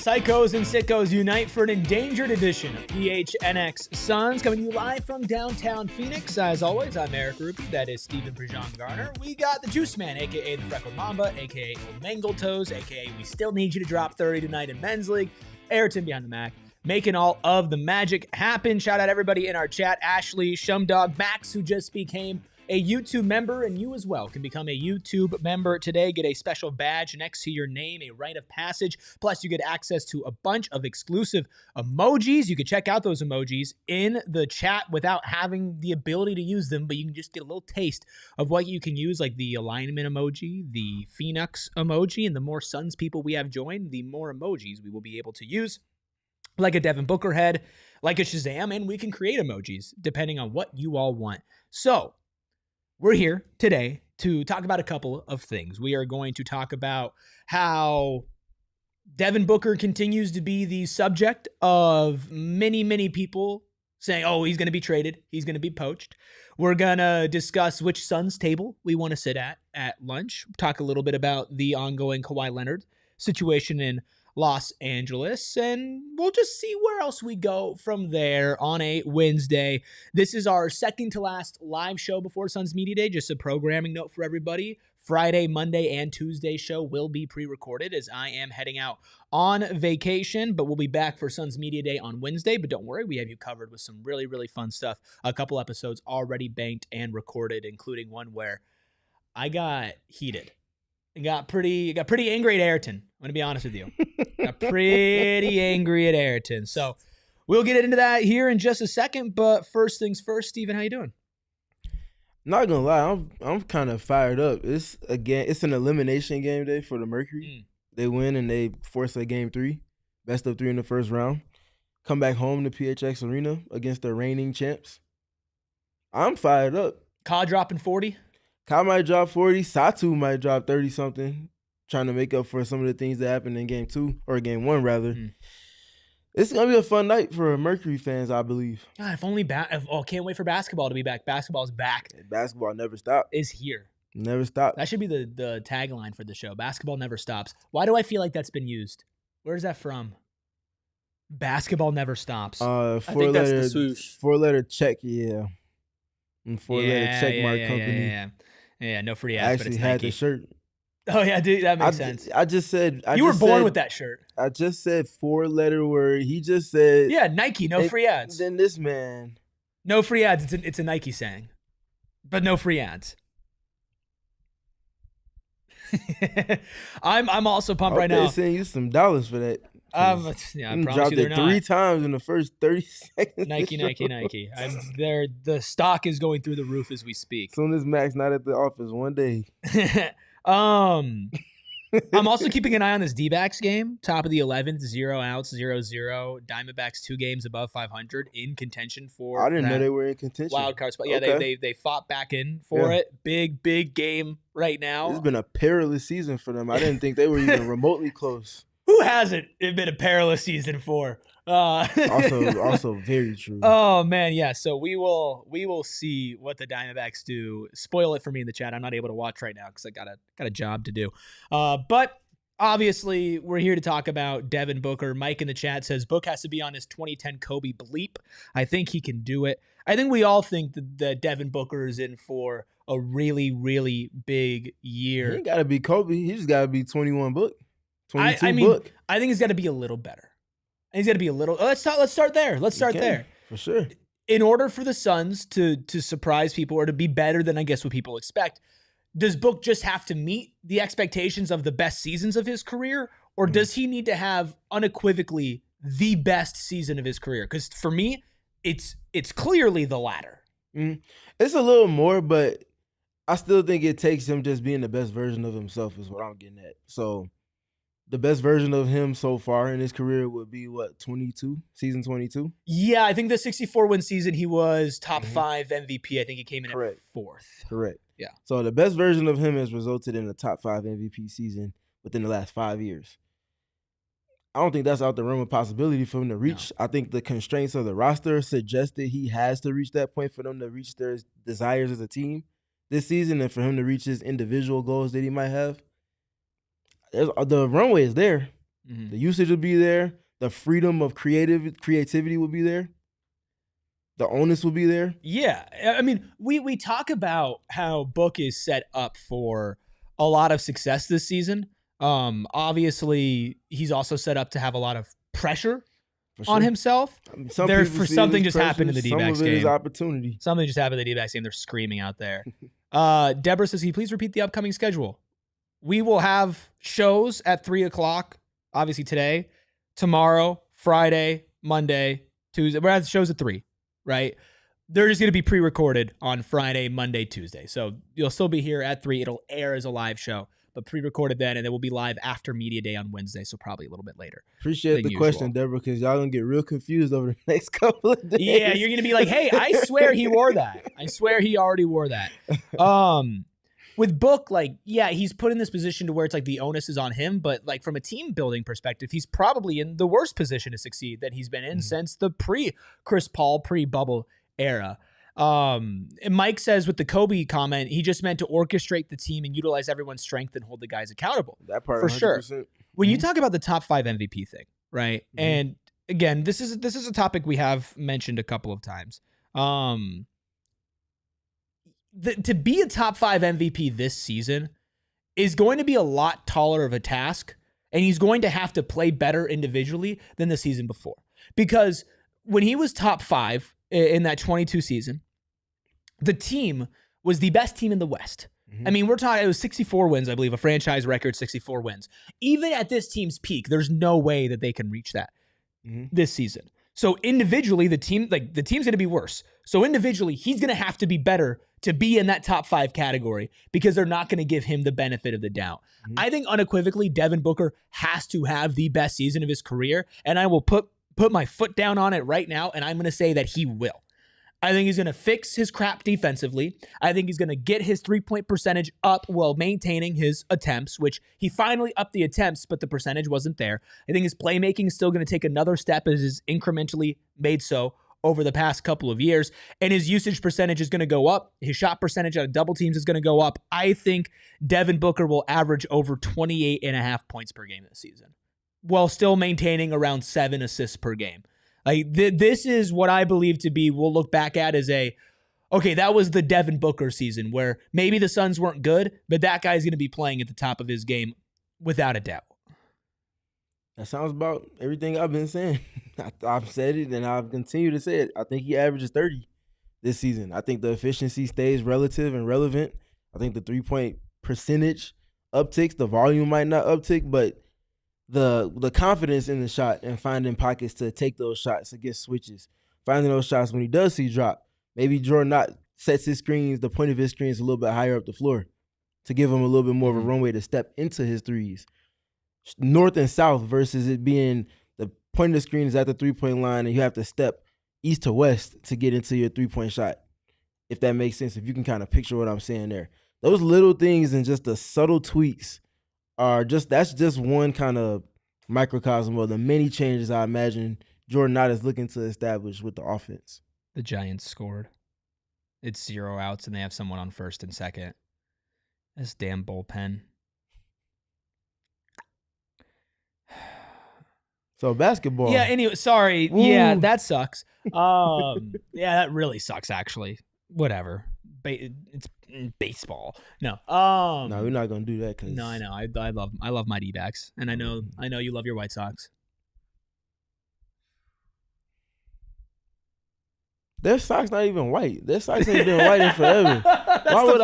Psychos and sickos unite for an endangered edition of PHNX Suns, coming to you live from downtown Phoenix. As always, I'm Erik. That is Stephen PridGeon-Garner. We got the Juice Man, a.k.a. the Freckled Mamba, a.k.a. Old Mangled Toes, a.k.a. we still need you to drop 30 tonight in Men's League. Ayrton behind the Mac, making all of the magic happen. Shout out everybody in our chat. Ashley, Shumdog, Max, who just became a YouTube member, and you as well can become a YouTube member today. Get a special badge next to your name, a rite of passage. Plus, you get access to a bunch of exclusive emojis. You can check out those emojis in the chat without having the ability to use them, but you can just get a little taste of what you can use, like the alignment emoji, the PHNX emoji, and the more Suns people we have joined, the more emojis we will be able to use. Like a Devin Booker head, like a Shazam, and we can create emojis depending on what you all want. So, we're here today to talk about a couple of things. We are going to talk about how Devin Booker continues to be the subject of many, many people saying, oh, he's going to be traded. He's going to be poached. We're going to discuss which Suns table we want to sit at lunch. Talk a little bit about the ongoing Kawhi Leonard situation in Los Angeles, and we'll just see where else we go from there on a Wednesday. This is our second to last live show before Suns Media Day. Just a programming note for everybody. Friday, Monday, and Tuesday show will be pre-recorded as I am heading out on vacation, but we'll be back for Suns Media Day on Wednesday. But don't worry, we have you covered with some really, really fun stuff. A couple episodes already banked and recorded, including one where I got heated. And got pretty angry at Ayrton. I'm going to be honest with you. Got pretty angry at Ayrton. So we'll get into that here in just a second. But first things first, Steven, how you doing? Not gonna lie, I'm kind of fired up. It's an elimination game day for the Mercury. They win and they force a game 3, best of 3 in the first round. Come back home to PHX Arena against the reigning champs. I'm fired up. Ka dropping 40. Ka might drop 40. Satu might drop 30-something, trying to make up for some of the things that happened in game 2, or game 1, rather. It's going to be a fun night for Mercury fans, I believe. God, if only can't wait for basketball to be back. Basketball's back. Basketball never stops. Is here. Never stops. That should be the tagline for the show. Basketball never stops. Why do I feel like that's been used? Where's that from? Basketball never stops. I think that's the swoosh. 4-letter check, yeah. And 4-letter check mark company. Yeah, no free ads, I but it's actually had Nike. the shirt. Oh, yeah, dude, that makes sense. I just said... You were born with that shirt. I just said 4-letter word. He just said... Yeah, Nike, no free ads. Then this man... No free ads. It's a Nike saying. But no free ads. I'm also pumped right now. They're sending you some dollars for that. Yeah, I promise dropped you they're it not. 3 times in the first 30 seconds. Nike. The stock is going through the roof as we speak. As soon as Mac's not at the office one day. I'm also keeping an eye on this D-backs game. Top of the 11th, 0 outs, 0-0. Diamondbacks 2 games above 500 in contention for. I didn't know they were in contention. Wild card spot. Yeah, okay. they fought back in for it. Big game right now. It's been a perilous season for them. I didn't think they were even remotely close. Who hasn't it been a perilous season for? Also very true. Oh man, yeah. So we will see what the Diamondbacks do. Spoil it for me in the chat. I'm not able to watch right now because I got a job to do. But obviously we're here to talk about Devin Booker. Mike in the chat says Book has to be on his 2010 Kobe bleep. I think he can do it. I think we all think that Devin Booker is in for a really, really big year. He ain't got to be Kobe. He just got to be 21 Book. 22 I mean, Book. I think he's got to be a little better. He's got to be a little. Let's start there. Let's start there. For sure. In order for the Suns to surprise people or to be better than I guess what people expect, does Book just have to meet the expectations of the best seasons of his career, or does he need to have unequivocally the best season of his career? Because for me, it's clearly the latter. It's a little more, but I still think it takes him just being the best version of himself is what I'm getting at. So the best version of him so far in his career would be what, 22, season 22? Yeah, I think the 64-win season he was top 5 MVP. I think he came in at 4th. Correct. Yeah. So the best version of him has resulted in a top 5 MVP season within the last 5 years. I don't think that's out the realm of possibility for him to reach. No. I think the constraints of the roster suggest that he has to reach that point for them to reach their desires as a team this season, and for him to reach his individual goals that he might have. The runway is there. The usage will be there. The freedom of creativity will be there. The onus will be there. Yeah. I mean, we talk about how Book is set up for a lot of success this season. Obviously, he's also set up to have a lot of pressure on himself. Something just happened in the D-backs game. Some of it is opportunity. Something just happened in the D-backs game. They're screaming out there. Deborah says, can you please repeat the upcoming schedule? We will have shows at 3 o'clock, obviously today, tomorrow, Friday, Monday, Tuesday. We're at shows at 3, right? They're just going to be pre-recorded on Friday, Monday, Tuesday. So you'll still be here at 3. It'll air as a live show, but pre-recorded then, and it will be live after Media Day on Wednesday, so probably a little bit later. Appreciate the question, Deborah, because y'all going to get real confused over the next couple of days. Yeah, you're going to be like, hey, I swear he wore that. I swear he already wore that. With Book, like, yeah, he's put in this position to where it's like the onus is on him, but like from a team building perspective, he's probably in the worst position to succeed that he's been in since the pre-Chris Paul, pre-bubble era. And Mike says with the Kobe comment, he just meant to orchestrate the team and utilize everyone's strength and hold the guys accountable. That part, for 100%. sure. When you talk about the top 5 MVP thing, right? And again, this is a topic we have mentioned a couple of times. To be a top 5 MVP this season is going to be a lot taller of a task, and he's going to have to play better individually than the season before. Because when he was top 5 in that 22 season, the team was the best team in the West. I mean, we're talking, it was 64 wins, I believe, a franchise record, 64 wins. Even at this team's peak, there's no way that they can reach that this season. So individually, the team's going to be worse. So individually, he's going to have to be better to be in that top 5 category because they're not going to give him the benefit of the doubt. I think unequivocally, Devin Booker has to have the best season of his career, and I will put my foot down on it right now, and I'm going to say that he will. I think he's going to fix his crap defensively. I think he's going to get his three-point percentage up while maintaining his attempts, which he finally upped the attempts, but the percentage wasn't there. I think his playmaking is still going to take another step as is incrementally made so over the past couple of years, and his usage percentage is going to go up. His shot percentage out of double teams is going to go up. I think Devin Booker will average over 28.5 points per game this season while still maintaining around 7 assists per game. Like this is what I believe to be, we'll look back at as okay, that was the Devin Booker season where maybe the Suns weren't good, but that guy's going to be playing at the top of his game without a doubt. That sounds about everything I've been saying. I've said it and I've continued to say it. I think he averages 30 this season. I think the efficiency stays relative and relevant. I think the 3-point percentage upticks. The volume might not uptick, but the confidence in the shot and finding pockets to take those shots against switches, finding those shots when he does see drop. Maybe Jordan not sets his screens, the point of his screens a little bit higher up the floor to give him a little bit more of a runway to step into his threes. North and south versus it being the point of the screen is at the 3-point line and you have to step east to west to get into your 3-point shot, if that makes sense, if you can kind of picture what I'm saying there. Those little things and just the subtle tweaks that's just one kind of microcosm of the many changes I imagine Jordan Knott is looking to establish with the offense. The Giants scored. It's 0 outs and they have someone on first and second. This damn bullpen. So basketball. Yeah, anyway, sorry. Woo. Yeah, that sucks. Yeah, that really sucks actually. Whatever. It's baseball. No. No, we're not gonna do that. No, I know. I love my D-backs, and I know you love your White Sox. Their socks not even white. Their socks ain't been white in forever. Why would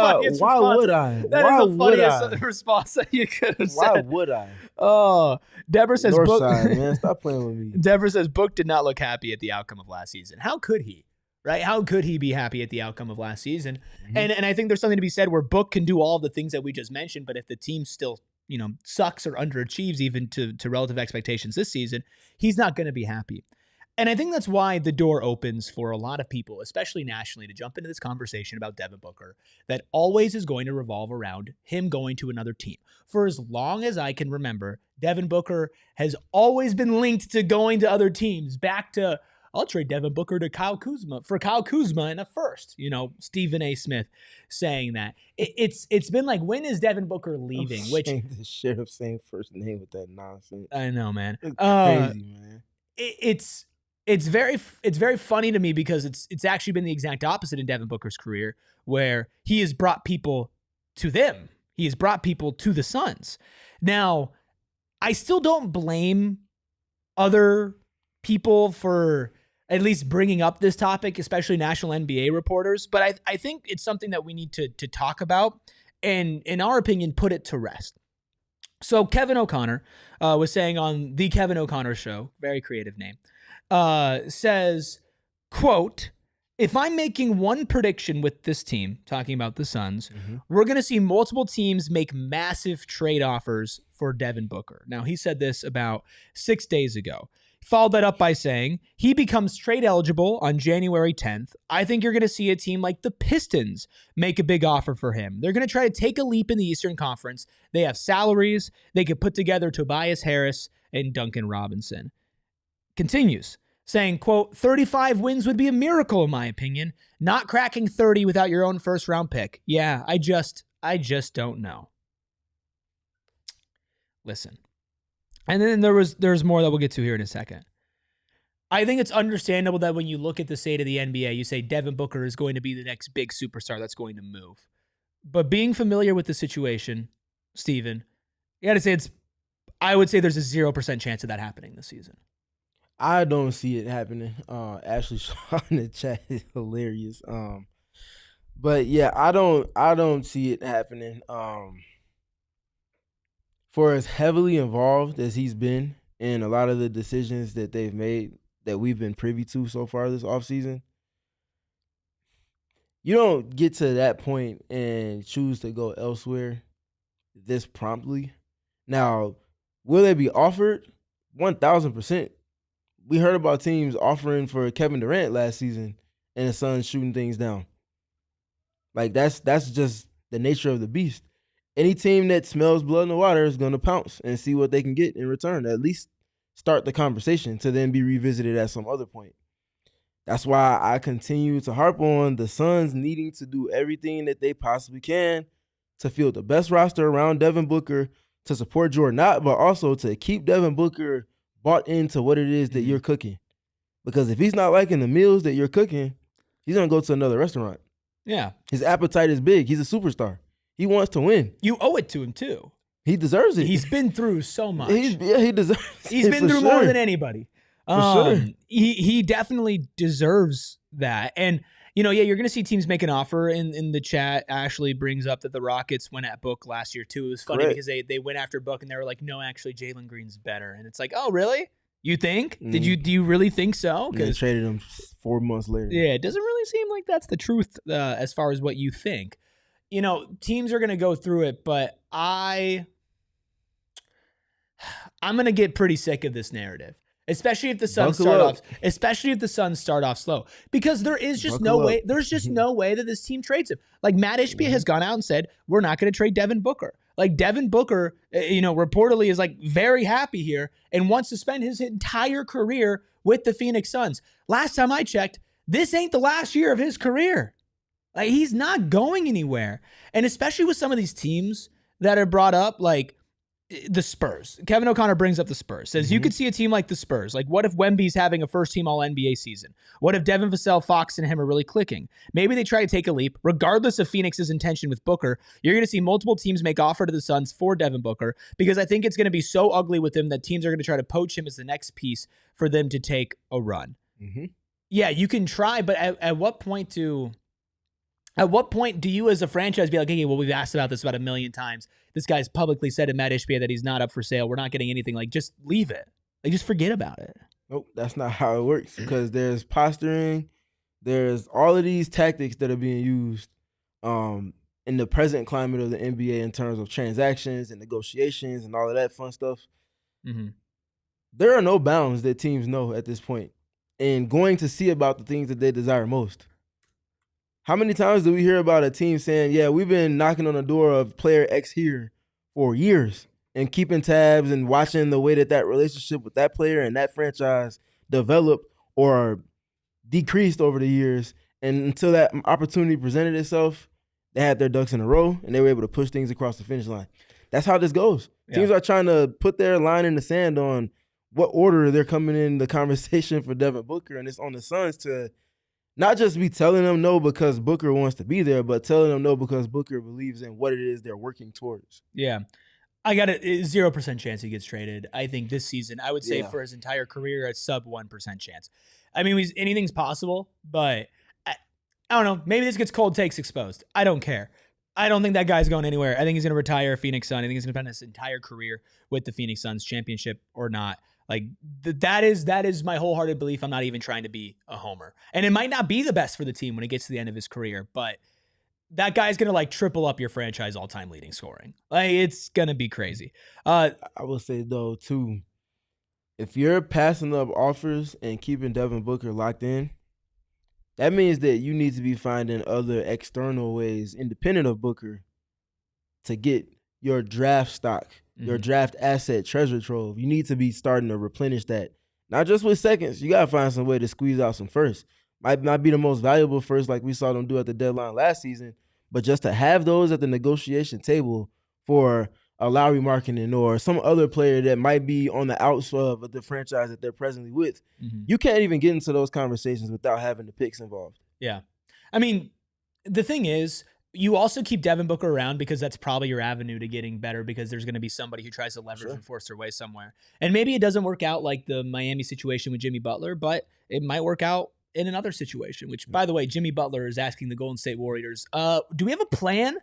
I? That is the funniest response that you could have said. Why would I? Oh, Deborah says Book. Northside, man, stop playing with me. Deborah says Book did not look happy at the outcome of last season. How could he? right? How could he be happy at the outcome of last season? And I think there's something to be said where Book can do all the things that we just mentioned, but if the team still, sucks or underachieves even to relative expectations this season, he's not going to be happy. And I think that's why the door opens for a lot of people, especially nationally, to jump into this conversation about Devin Booker that always is going to revolve around him going to another team. For as long as I can remember, Devin Booker has always been linked to going to other teams, back to, I'll trade Devin Booker to Kyle Kuzma in a first. Stephen A. Smith saying that. It's been like, when is Devin Booker leaving? Which the shit of saying first name with that nonsense. I know, man. It's crazy, man. It's very funny to me because it's actually been the exact opposite in Devin Booker's career, where he has brought people to them. He has brought people to the Suns. Now, I still don't blame other people for at least bringing up this topic, especially national NBA reporters, but I think it's something that we need to talk about and, in our opinion, put it to rest. So Kevin O'Connor was saying on the Kevin O'Connor Show, very creative name, says, quote, if I'm making one prediction with this team, talking about the Suns, we're going to see multiple teams make massive trade offers for Devin Booker. Now, he said this about 6 days ago. Followed that up by saying, he becomes trade eligible on January 10th. I think you're going to see a team like the Pistons make a big offer for him. They're going to try to take a leap in the Eastern Conference. They have salaries. They could put together Tobias Harris and Duncan Robinson. Continues, saying, quote, 35 wins would be a miracle in my opinion. Not cracking 30 without your own first round pick. Yeah, I just don't know. Listen. And then there's more that we'll get to here in a second. I think it's understandable that when you look at the state of the NBA, you say Devin Booker is going to be the next big superstar that's going to move. But being familiar with the situation, Steven, you got to say I would say there's a 0% chance of that happening this season. I don't see it happening. Ashley Shaw in the chat is hilarious. But yeah, I don't see it happening. For as heavily involved as he's been in a lot of the decisions that they've made that we've been privy to so far this offseason, you don't get to that point and choose to go elsewhere this promptly. Now, will they be offered? 1,000%. We heard about teams offering for Kevin Durant last season and the Suns shooting things down. Like, that's just the nature of the beast. Any team that smells blood in the water is going to pounce and see what they can get in return. At least start the conversation to then be revisited at some other point. That's why I continue to harp on the Suns needing to do everything that they possibly can to field the best roster around Devin Booker, to support Jordan, but also to keep Devin Booker bought into what it is that you're cooking. Because if he's not liking the meals that you're cooking, he's going to go to another restaurant. Yeah. His appetite is big. He's a superstar. He wants to win. You owe it to him, too. He deserves it. He's been through so much. He deserves it. He's been through more than anybody. For sure. He definitely deserves that. And, you're going to see teams make an offer. In the chat, Ashley brings up that the Rockets went at Book last year, too. It was funny because they went after Book, and they were like, no, actually, Jalen Green's better. And it's like, oh, really? You think? Do you really think so? They traded him 4 months later. Yeah, it doesn't really seem like that's the truth as far as what you think. Teams are going to go through it, but I'm going to get pretty sick of this narrative, especially if the Suns start off slow, because there is just no way. There's just no way that this team trades him. Like, Matt Ishbia has gone out and said, we're not going to trade Devin Booker. Like, Devin Booker, reportedly is like very happy here and wants to spend his entire career with the Phoenix Suns. Last time I checked, this ain't the last year of his career. Like, he's not going anywhere. And especially with some of these teams that are brought up, like the Spurs. Kevin O'Connor brings up the Spurs. Says, you could see a team like the Spurs. Like, what if Wemby's having a first-team All-NBA season? What if Devin Vassell, Fox, and him are really clicking? Maybe they try to take a leap. Regardless of Phoenix's intention with Booker, you're going to see multiple teams make offer to the Suns for Devin Booker, because I think it's going to be so ugly with him that teams are going to try to poach him as the next piece for them to take a run. Yeah, you can try, but at what point do you as a franchise be like, hey, well, we've asked about this about 1 million times. This guy's publicly said to Matt Ishbia that he's not up for sale. We're not getting anything. Like, just leave it. Like, just forget about it. Nope, that's not how it works, because there's posturing, there's all of these tactics that are being used in the present climate of the NBA in terms of transactions and negotiations and all of that fun stuff. Mm-hmm. There are no bounds that teams know at this point and going to see about the things that they desire most. How many times do we hear about a team saying, yeah, we've been knocking on the door of player X here for years and keeping tabs and watching the way that relationship with that player and that franchise developed or decreased over the years. And until that opportunity presented itself, they had their ducks in a row and they were able to push things across the finish line. That's how this goes. Yeah. Teams are trying to put their line in the sand on what order they're coming in the conversation for Devin Booker, and it's on the Suns to not just be telling them no because Booker wants to be there, but telling them no because Booker believes in what it is they're working towards. Yeah. I got a 0% chance he gets traded. I think this season, I would say for his entire career, a sub 1% chance. I mean, anything's possible, but I don't know. Maybe this gets cold takes exposed. I don't care. I don't think that guy's going anywhere. I think he's going to retire a Phoenix Sun. I think he's going to spend his entire career with the Phoenix Suns, championship or not. Like that is my wholehearted belief. I'm not even trying to be a homer. And it might not be the best for the team when it gets to the end of his career, but that guy's going to like triple up your franchise all-time leading scoring. Like it's going to be crazy. I will say though too, if you're passing up offers and keeping Devin Booker locked in, that means that you need to be finding other external ways, independent of Booker, to get your draft stock, your draft asset treasure trove. You need to be starting to replenish that. Not just with seconds. You got to find some way to squeeze out some firsts. Might not be the most valuable first like we saw them do at the deadline last season, but just to have those at the negotiation table for a Lowry Markkanen or some other player that might be on the outs of the franchise that they're presently with, you can't even get into those conversations without having the picks involved. Yeah. I mean, the thing is, you also keep Devin Booker around because that's probably your avenue to getting better because there's going to be somebody who tries to leverage and force their way somewhere. And maybe it doesn't work out like the Miami situation with Jimmy Butler, but it might work out in another situation, which, by the way, Jimmy Butler is asking the Golden State Warriors, do we have a plan?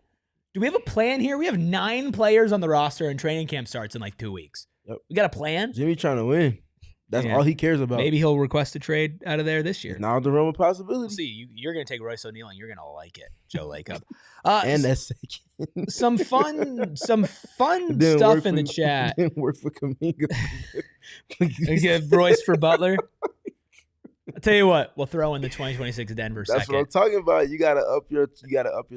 Do we have a plan here? We have 9 players on the roster and training camp starts in like 2 weeks. Yep. We got a plan? Jimmy trying to win. That's all he cares about. Maybe he'll request a trade out of there this year. Now the realm of possibility. We'll see. You're going to take Royce O'Neal and you're going to like it, Joe Lacob. And that's second. Some fun stuff in the chat. Didn't work for Kuminga. Give Royce for Butler. I'll tell you what, we'll throw in the 2026 Denver second. That's what I'm talking about. You gotta up your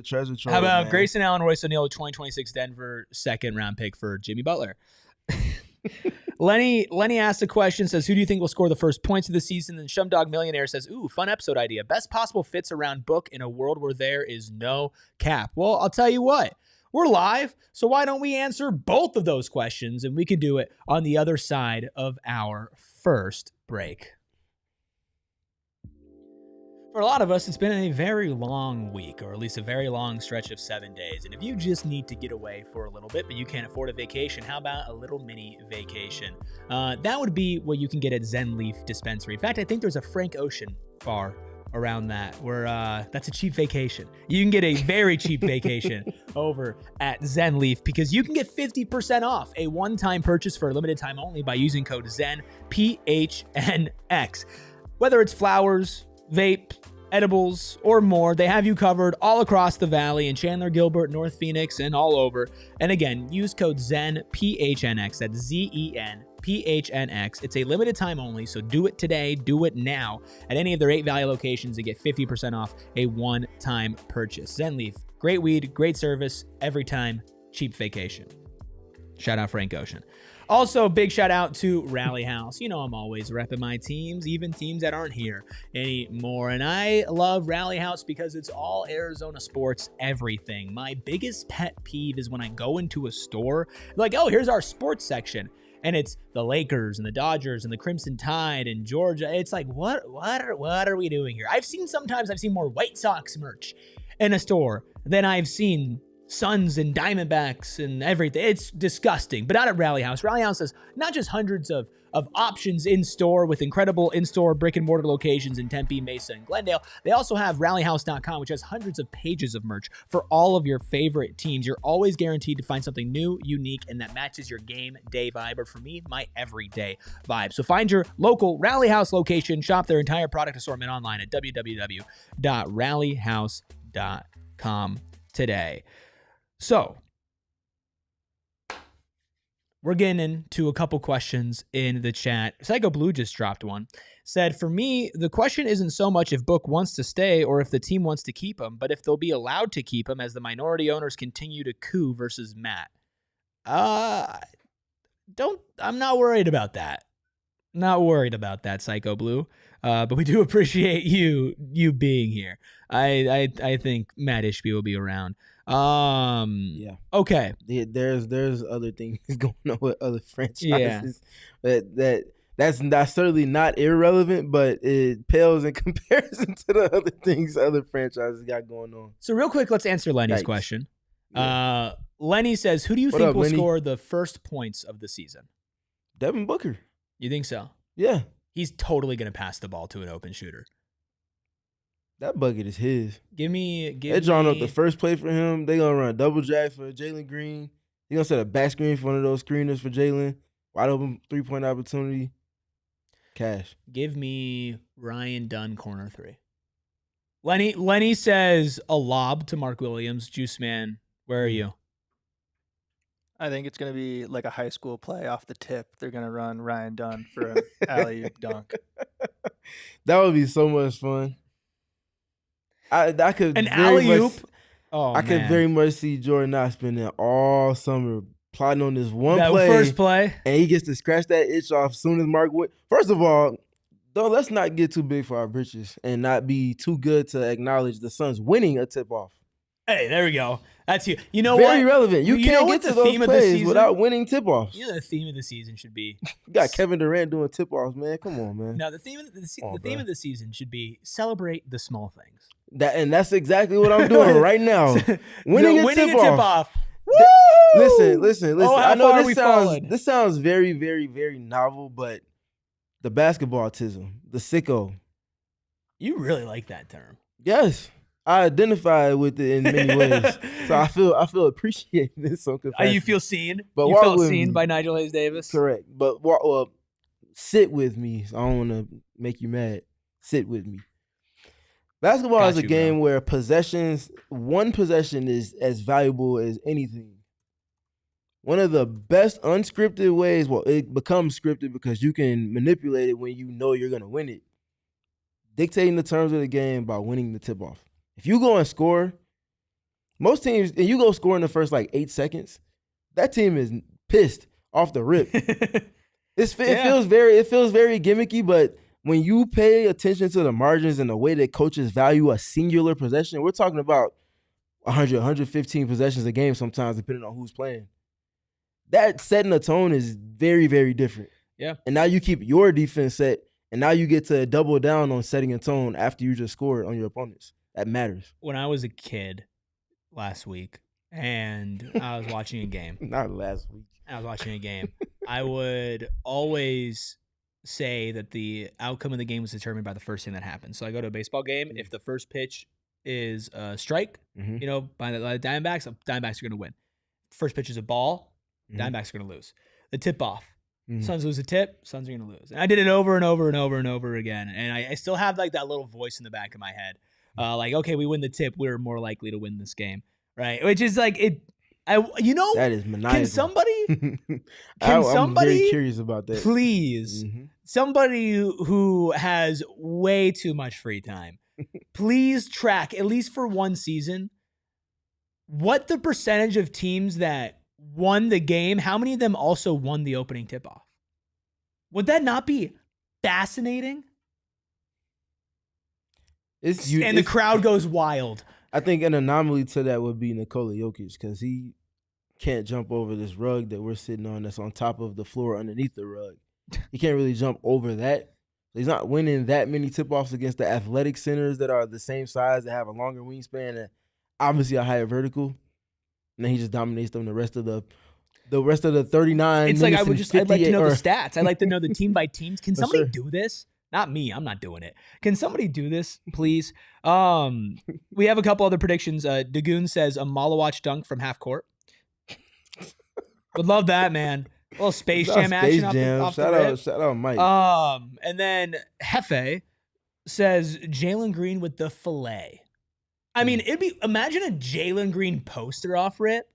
treasure trove. How about Grayson Allen, Royce O'Neal, 2026 Denver second round pick for Jimmy Butler? Lenny asked a question, says, who do you think will score the first points of the season? And Shumdog Millionaire says, ooh, fun episode idea. Best possible fits around Book in a world where there is no cap. Well, I'll tell you what. We're live, so why don't we answer both of those questions? And we can do it on the other side of our first break. For a lot of us, it's been a very long week, or at least a very long stretch of 7 days. And if you just need to get away for a little bit, but you can't afford a vacation, how about a little mini vacation? That would be what you can get at Zen Leaf Dispensary. In fact, I think there's a Frank Ocean bar around that where that's a cheap vacation. You can get a very cheap vacation over at Zen Leaf because you can get 50% off a one-time purchase for a limited time only by using code ZEN PHNX. Whether it's flowers, vape, edibles, or more, they have you covered all across the valley in Chandler, Gilbert, North Phoenix, and all over. And again, use code ZEN PHNX. That's ZEN PHNX. It's a limited time only, so do it today, do it now at any of their 8 Valley locations to get 50% off a one-time purchase. Zen Leaf, great weed, great service, every time, cheap vacation. Shout out Frank Ocean. Also, big shout out to Rally House. You know I'm always repping my teams, even teams that aren't here anymore. And I love Rally House because it's all Arizona sports, everything. My biggest pet peeve is when I go into a store, like, oh, here's our sports section. And it's the Lakers and the Dodgers and the Crimson Tide and Georgia. It's like, what are we doing here? Sometimes I've seen more White Sox merch in a store than I've seen Suns and Diamondbacks and everything. It's disgusting. But out at Rally House has not just hundreds of options in store with incredible in-store brick and mortar locations in Tempe, Mesa, and Glendale. They also have rallyhouse.com, which has hundreds of pages of merch for all of your favorite teams. You're always guaranteed to find something new, unique, and that matches your game day vibe, or for me, my everyday vibe. So find your local Rally House location, shop their entire product assortment online at www.rallyhouse.com today. So, we're getting into a couple questions in the chat. Psycho Blue just dropped one. Said, for me, the question isn't so much if Book wants to stay or if the team wants to keep him, but if they'll be allowed to keep him as the minority owners continue to coup versus Matt. I'm not worried about that. Not worried about that, Psycho Blue. But we do appreciate you being here. I think Matt Ishby will be around. Yeah. Okay. There's other things going on with other franchises that's certainly not irrelevant, but it pales in comparison to the other things other franchises got going on. So real quick, let's answer Lenny's question. Yeah. Lenny says, who do you think will score the first points of the season? Devin Booker. You think so? Yeah. He's totally going to pass the ball to an open shooter. That bucket is his. They're drawing up the first play for him. They're going to run a double jack for Jalen Green. They're going to set a back screen for one of those screeners for Jalen. Wide open three-point opportunity. Cash. Give me Ryan Dunn, corner 3. Lenny says a lob to Mark Williams. Juice Man, where are you? I think it's going to be like a high school play off the tip. They're going to run Ryan Dunn for an alley-oop dunk. That would be so much fun. I could an alley-oop. I could very much see Jordan Knox spending all summer plotting on this that first play, and he gets to scratch that itch off as soon as Mark Wood. First of all, though, let's not get too big for our britches and not be too good to acknowledge the Suns winning a tip-off. Hey, there we go. That's you. You know very what? relevant. You can't get to those plays without winning tip-offs. You know the theme of the season should be. You got Kevin Durant doing tip-offs, man. Come on, man. No, the theme of the season should be celebrate the small things. That's exactly what I'm doing right now. Winning a tip-off. Woo! Listen. Oh, I know this sounds very, very, very novel, but the basketball autism, the sicko. You really like that term. Yes. I identify with it in many ways. So I feel appreciated in some capacity. You feel seen? But you felt seen by Nigel Hayes Davis? Correct. But sit with me. I don't want to make you mad. Sit with me. Basketball is a game where one possession is as valuable as anything. One of the best unscripted ways, it becomes scripted because you can manipulate it when you know you're going to win it. Dictating the terms of the game by winning the tip-off. If you go and score, most teams, and you go score in the first 8 seconds, that team is pissed off the rip. It feels very gimmicky, but when you pay attention to the margins and the way that coaches value a singular possession, we're talking about 100, 115 possessions a game sometimes, depending on who's playing. That setting a tone is very, very different. Yeah. And now you keep your defense set, and now you get to double down on setting a tone after you just scored on your opponents. That matters. When I was a kid last week and I was watching a game. Not last week. I was watching a game. I would always say that the outcome of the game was determined by the first thing that happened. So I go to a baseball game. If the first pitch is a strike, by the Diamondbacks are going to win. First pitch is a ball, Diamondbacks are going to lose. The tip-off. Suns lose a tip, Suns are going to lose. And I did it over and over and over and over again. And I still have that little voice in the back of my head. Okay, we win the tip, we're more likely to win this game, right? Which is that is maniacal. Can somebody I'm very curious about that. Please, somebody who has way too much free time, please track, at least for one season, what the percentage of teams that won the game, how many of them also won the opening tip-off? Would that not be fascinating? The crowd goes wild. I think an anomaly to that would be Nikola Jokic because he can't jump over this rug that we're sitting on that's on top of the floor underneath the rug. He can't really jump over that. He's not winning that many tip-offs against the athletic centers that are the same size that have a longer wingspan and obviously a higher vertical. and then he just dominates them the rest of the 39 It's like minutes I'd like to know or- the stats. I'd like to know the team by teams. Can For somebody sure. do this? Not me. I'm not doing it. Can somebody do this, please? We have a couple other predictions. Dagoon says a Malawatch dunk from half court. Would love that, man. A little Space Shout out Jam action Space Jam. off the rip. Shout out Mike. And then Hefe says Jalen Green with the fillet. I mean, imagine a Jalen Green poster off rip.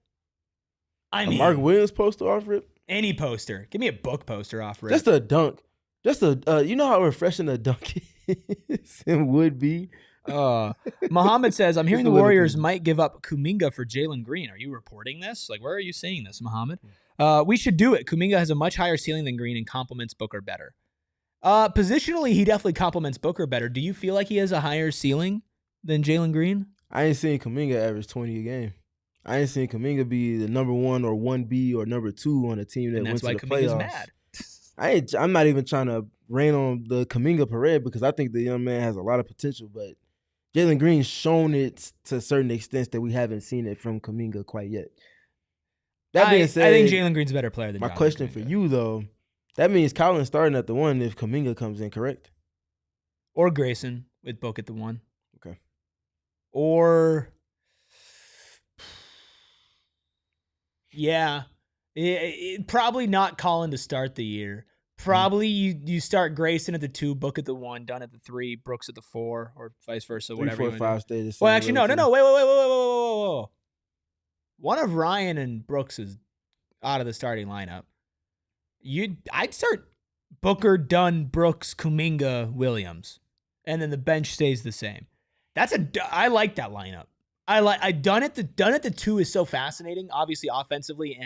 I mean, Mark Williams poster off rip. any poster. Give me a book poster off rip. Just a dunk. Just you know how refreshing a dunk is and would be. Muhammad says, I'm hearing Just the a little Warriors thing. might give up Kuminga for Jalen Green. Are you reporting this? Like, where are you seeing this, Muhammad? We should do it. Kuminga has a much higher ceiling than Green and complements Booker better. Positionally, he definitely complements Booker better. Do you feel like he has a higher ceiling than Jalen Green? I ain't seen Kuminga average 20 a game. I ain't seen Kuminga be the number 1 or 1B or number 2 on a team that And went that's why to the Kuminga's playoffs. mad. I'm not even trying to rain on the Kuminga parade because I think the young man has a lot of potential, but Jalen Green's shown it to certain extents that we haven't seen it from Kuminga quite yet. That being said, I think Jalen Green's a better player than my Jonathan question for Kuminga. you, though, that means Collins starting at the 1 if Kuminga comes in, correct? Or Grayson with Book at the 1. Okay. Or, yeah, probably not Colin to start the year. Probably you start Grayson at the 2, Book at the 1, Dunn at the 3, Brooks at the 4, or vice versa, 3, whatever. 4, you wanna do. 5 stay the same. Well, actually, no. relatively. Wait. One of Ryan and Brooks is out of the starting lineup. I'd start Booker, Dunn, Brooks, Kuminga, Williams, and then the bench stays the same. I like that lineup. Dunn at the 2 is so fascinating. Obviously, offensively,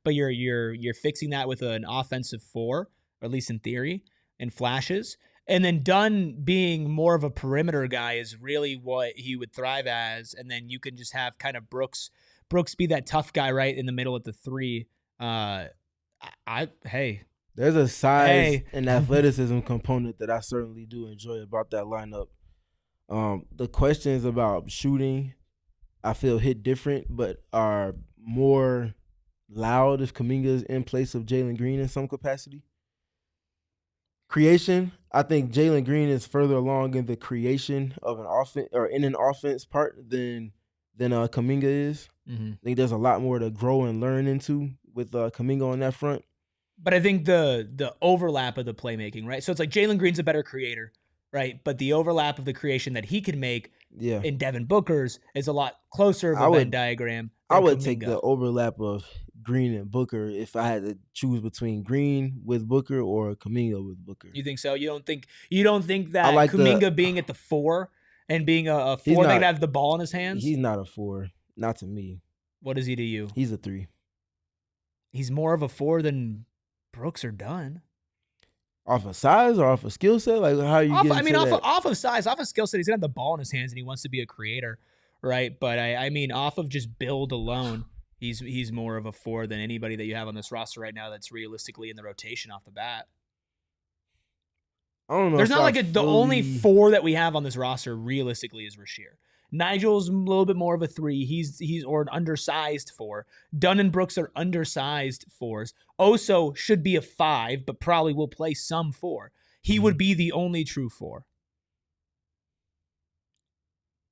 but you're fixing that with an offensive 4, or at least in theory, and flashes. And then Dunn being more of a perimeter guy is really what he would thrive as. And then you can just have kind of Brooks be that tough guy right in the middle at the 3. There's a size and athleticism component that I certainly do enjoy about that lineup. The questions about shooting, I feel hit different, but are more loud if Kuminga is in place of Jalen Green in some capacity. Creation, I think Jalen Green is further along in the creation of an offense or in an offense part than Kuminga is. Mm-hmm. I think there's a lot more to grow and learn into with Kuminga on that front. But I think the overlap of the playmaking, right? So it's like Jalen Green's a better creator, right? But the overlap of the creation that he can make in Devin Booker's is a lot closer of a Venn diagram. I would Kuminga. take the overlap of Green and Booker if I had to choose between Green with Booker or Kuminga with Booker. You think so? You don't think that I like Kuminga being at the 4 and being a 4 that could have the ball in his hands? He's not a 4, not to me. What is he to you? He's a 3. He's more of a 4 than Brooks or Dunn. Off of size or off of skill set? Like how you Off of size, off of skill set, he's gonna have the ball in his hands and he wants to be a creator, right? But I mean, off of just build alone, he's more of a 4 than anybody that you have on this roster right now that's realistically in the rotation off the bat. I don't know. There's not like the only 4 that we have on this roster realistically is Rasheer. Nigel's a little bit more of a 3. He's or an undersized 4. Dunn and Brooks are undersized 4s. Oso should be a 5, but probably will play some 4. He would be the only true 4.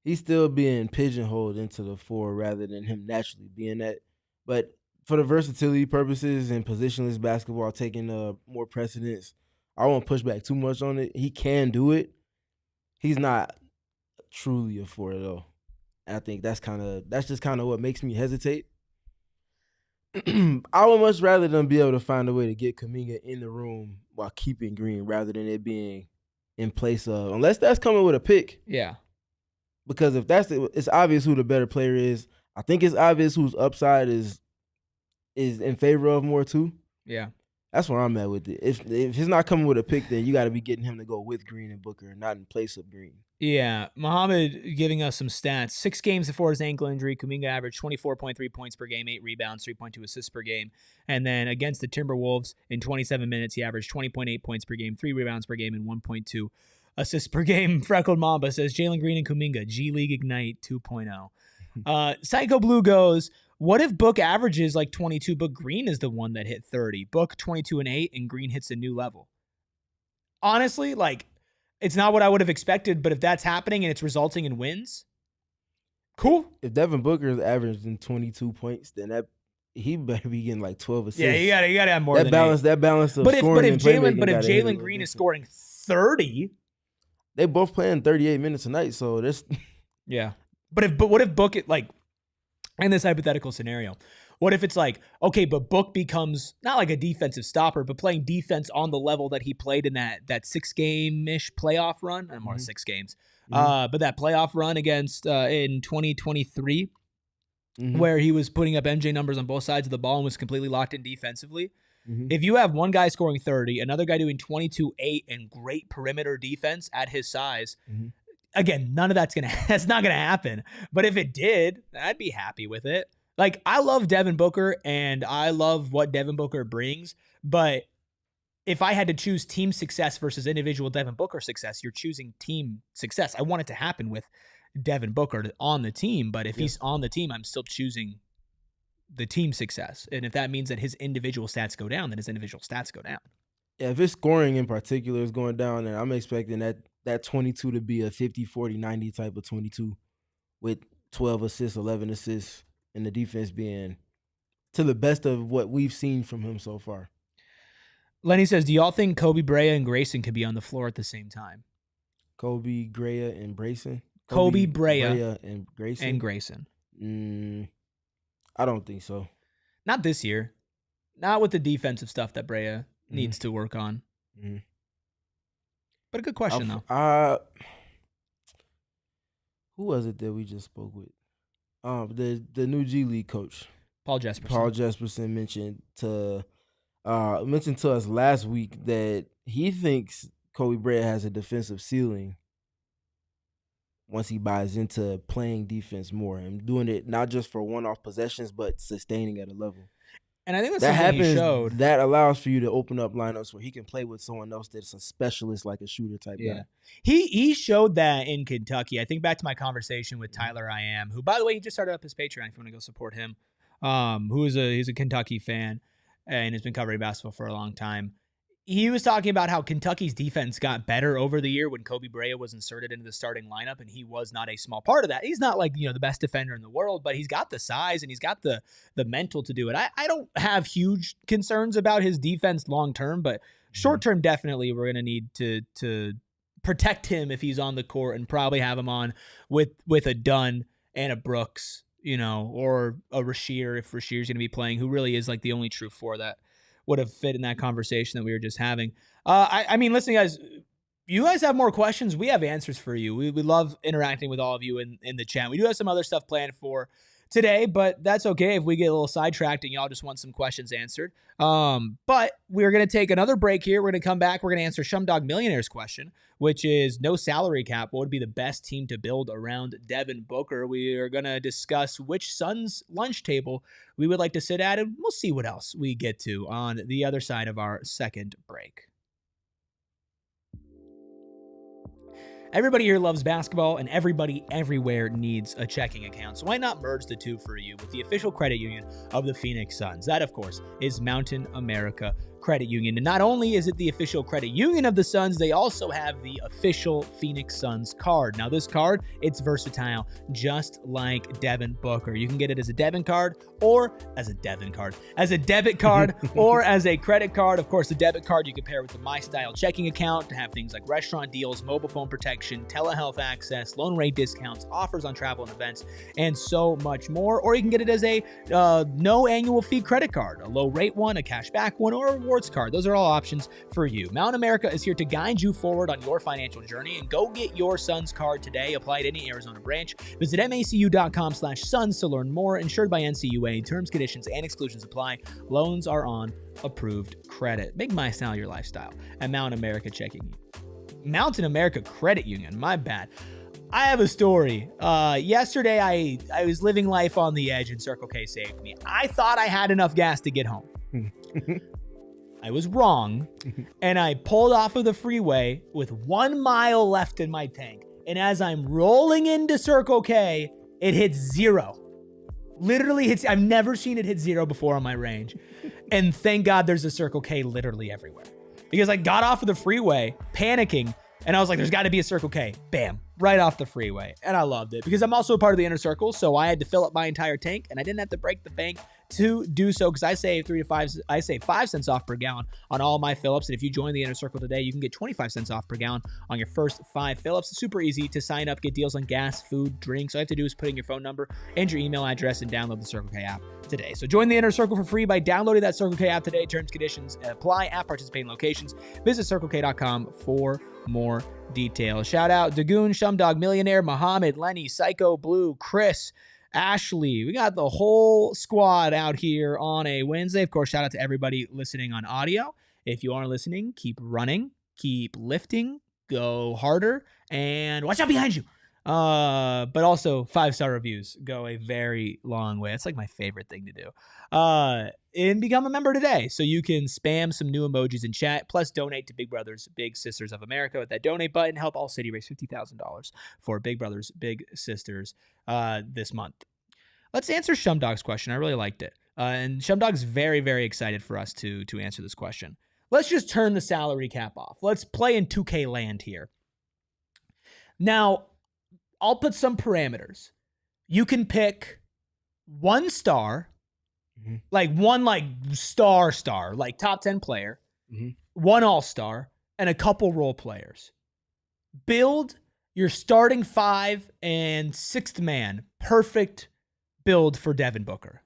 He's still being pigeonholed into the 4 rather than him naturally being that. But for the versatility purposes and positionless basketball taking more precedence, I won't push back too much on it. He can do it. He's not truly a 4 though. I think that's just kind of what makes me hesitate. I would much rather them be able to find a way to get Kuminga in the room while keeping Green rather than it being in place of, unless that's coming with a pick. Yeah. Because if it's obvious who the better player is. I think it's obvious whose upside is in favor of more too. Yeah. That's where I'm at with it. If it's not coming with a pick, then you got to be getting him to go with Green and Booker, not in place of Green. Yeah. Muhammad giving us some stats. 6 games before his ankle injury, Kuminga averaged 24.3 points per game, 8 rebounds, 3.2 assists per game. And then against the Timberwolves in 27 minutes, he averaged 20.8 points per game, 3 rebounds per game, and 1.2 assists per game. Freckled Mamba says Jalen Green and Kuminga, G League Ignite 2.0. Psycho Blue goes, What if Book averages like 22, but Green is the one that hit 30? Book 22 and 8, and Green hits a new level. Honestly, like, it's not what I would have expected, but if that's happening and it's resulting in wins, cool. If Devin Booker is averaging 22 points, then he better be getting like 12 assists. Yeah, you gotta have more than balance. 8. That balance of scoring. But if Jalen Green is scoring 30, they both playing 38 minutes a night, so that's yeah. But what if Book, like, in this hypothetical scenario, what if it's like, okay, but Book becomes not like a defensive stopper, but playing defense on the level that he played in that 6-game-ish playoff run, more 6 games, but that playoff run against in 2023, where he was putting up MJ numbers on both sides of the ball and was completely locked in defensively. If you have one guy scoring 30, another guy doing 22-8 and great perimeter defense at his size, again, none of that's not gonna happen. But if it did, I'd be happy with it. Like, I love Devin Booker and I love what Devin Booker brings, but if I had to choose team success versus individual Devin Booker success, you're choosing team success. I want it to happen with Devin Booker on the team, but if he's on the team, I'm still choosing the team success. And if that means that his individual stats go down, then his individual stats go down. Yeah, if his scoring in particular is going down, then I'm expecting that 22 to be a 50, 40, 90 type of 22 with 12 assists, 11 assists, and the defense being to the best of what we've seen from him so far. Lenny says, do y'all think Kobe Brea and Grayson could be on the floor at the same time? Kobe, Brea, and Grayson? Kobe, Brea, and Grayson? And Grayson. I don't think so. Not this year. Not with the defensive stuff that Brea needs to work on. But a good question, though. Who was it that we just spoke with? The new G League coach, Paul Jesperson. Paul Jesperson mentioned to us last week that he thinks Kobe Brea has a defensive ceiling once he buys into playing defense more and doing it not just for one-off possessions, but sustaining at a level. And I think that's something he showed. That allows for you to open up lineups where he can play with someone else that's a specialist, like a shooter type guy. He showed that in Kentucky. I think back to my conversation with Tyler I Am, who, by the way, he just started up his Patreon if you want to go support him, he's a Kentucky fan and has been covering basketball for a long time. He was talking about how Kentucky's defense got better over the year when Kobe Brea was inserted into the starting lineup, and he was not a small part of that. He's not like, the best defender in the world, but he's got the size and he's got the mental to do it. I don't have huge concerns about his defense long term, but short term, definitely we're going to need to protect him if he's on the court and probably have him on with a Dunn and a Brooks, or a Rasheer if Rasheer's going to be playing, who really is like the only true four that would have fit in that conversation that we were just having. I mean, listen, guys, you guys have more questions. We have answers for you. We love interacting with all of you in the chat. We do have some other stuff planned for today, but that's okay if we get a little sidetracked and y'all just want some questions answered. But we're going to take another break here. We're going to come back. We're going to answer Shumdog Millionaire's question, which is no salary cap. What would be the best team to build around Devin Booker? We are going to discuss which Suns lunch table we would like to sit at, and we'll see what else we get to on the other side of our second break. Everybody here loves basketball, and everybody everywhere needs a checking account. So why not merge the two for you with the official credit union of the Phoenix Suns? That, of course, is Mountain America Credit Union. And not only is it the official credit union of the Suns, they also have the official Phoenix Suns card. Now, this card, it's versatile, just like Devin Booker. You can get it as a debit card or as a debit card, or as a credit card. Of course, the debit card you can pair with the My Style checking account to have things like restaurant deals, mobile phone protection, telehealth access, loan rate discounts, offers on travel and events, and so much more. Or you can get it as a no annual fee credit card, a low rate one, a cash back one, or a rewards card. Those are all options for you. Mountain America is here to guide you forward on your financial journey, and go get your Suns card today. Apply at any Arizona branch. Visit macu.com/Suns to learn more. Insured by NCUA. Terms, conditions, and exclusions apply. Loans are on approved credit. Make My Style your lifestyle at Mountain America Mountain America Credit Union. My bad. I have a story. Yesterday, I was living life on the edge, and Circle K saved me. I thought I had enough gas to get home. I was wrong, and I pulled off of the freeway with 1 mile left in my tank. And as I'm rolling into Circle K, it hits 0. Literally hits. I've never seen it hit 0 before on my range. And thank God there's a Circle K literally everywhere. Because I got off of the freeway panicking and I was like, there's got to be a Circle K. Bam. Right off the freeway. And I loved it because I'm also a part of the inner circle. So I had to fill up my entire tank and I didn't have to break the bank to do so because I save 5 cents off per gallon on all my fill-ups. And if you join the inner circle today, you can get 25 cents off per gallon on your first 5 fill-ups. It's super easy to sign up, get deals on gas, food, drinks. All you have to do is put in your phone number and your email address and download the Circle K app today. So join the inner circle for free by downloading that Circle K app today. Terms, conditions apply at participating locations. Visit CircleK.com for more details. Shout out Dagoon, Shumdog Millionaire, Muhammad, Lenny, Psycho Blue, Chris, Ashley. We got the whole squad out here on a Wednesday. Of course, shout out to everybody listening on audio. If you are listening, keep running, keep lifting, go harder, and watch out behind you. But also 5-star reviews go a very long way. It's like my favorite thing to do. And become a member today so you can spam some new emojis in chat, plus donate to Big Brothers Big Sisters of America with that donate button. Help ALLCITY raise $50,000 for Big Brothers Big Sisters this month. Let's answer Shumdog's question. I really liked it. And Shumdog's very, very excited for us to answer this question. Let's just turn the salary cap off. Let's play in 2K land here. Now, I'll put some parameters. You can pick 1 star, like one star, like top 10 player, 1 all-star, and a couple role players. Build your starting 5 and 6th man. Perfect build for Devin Booker.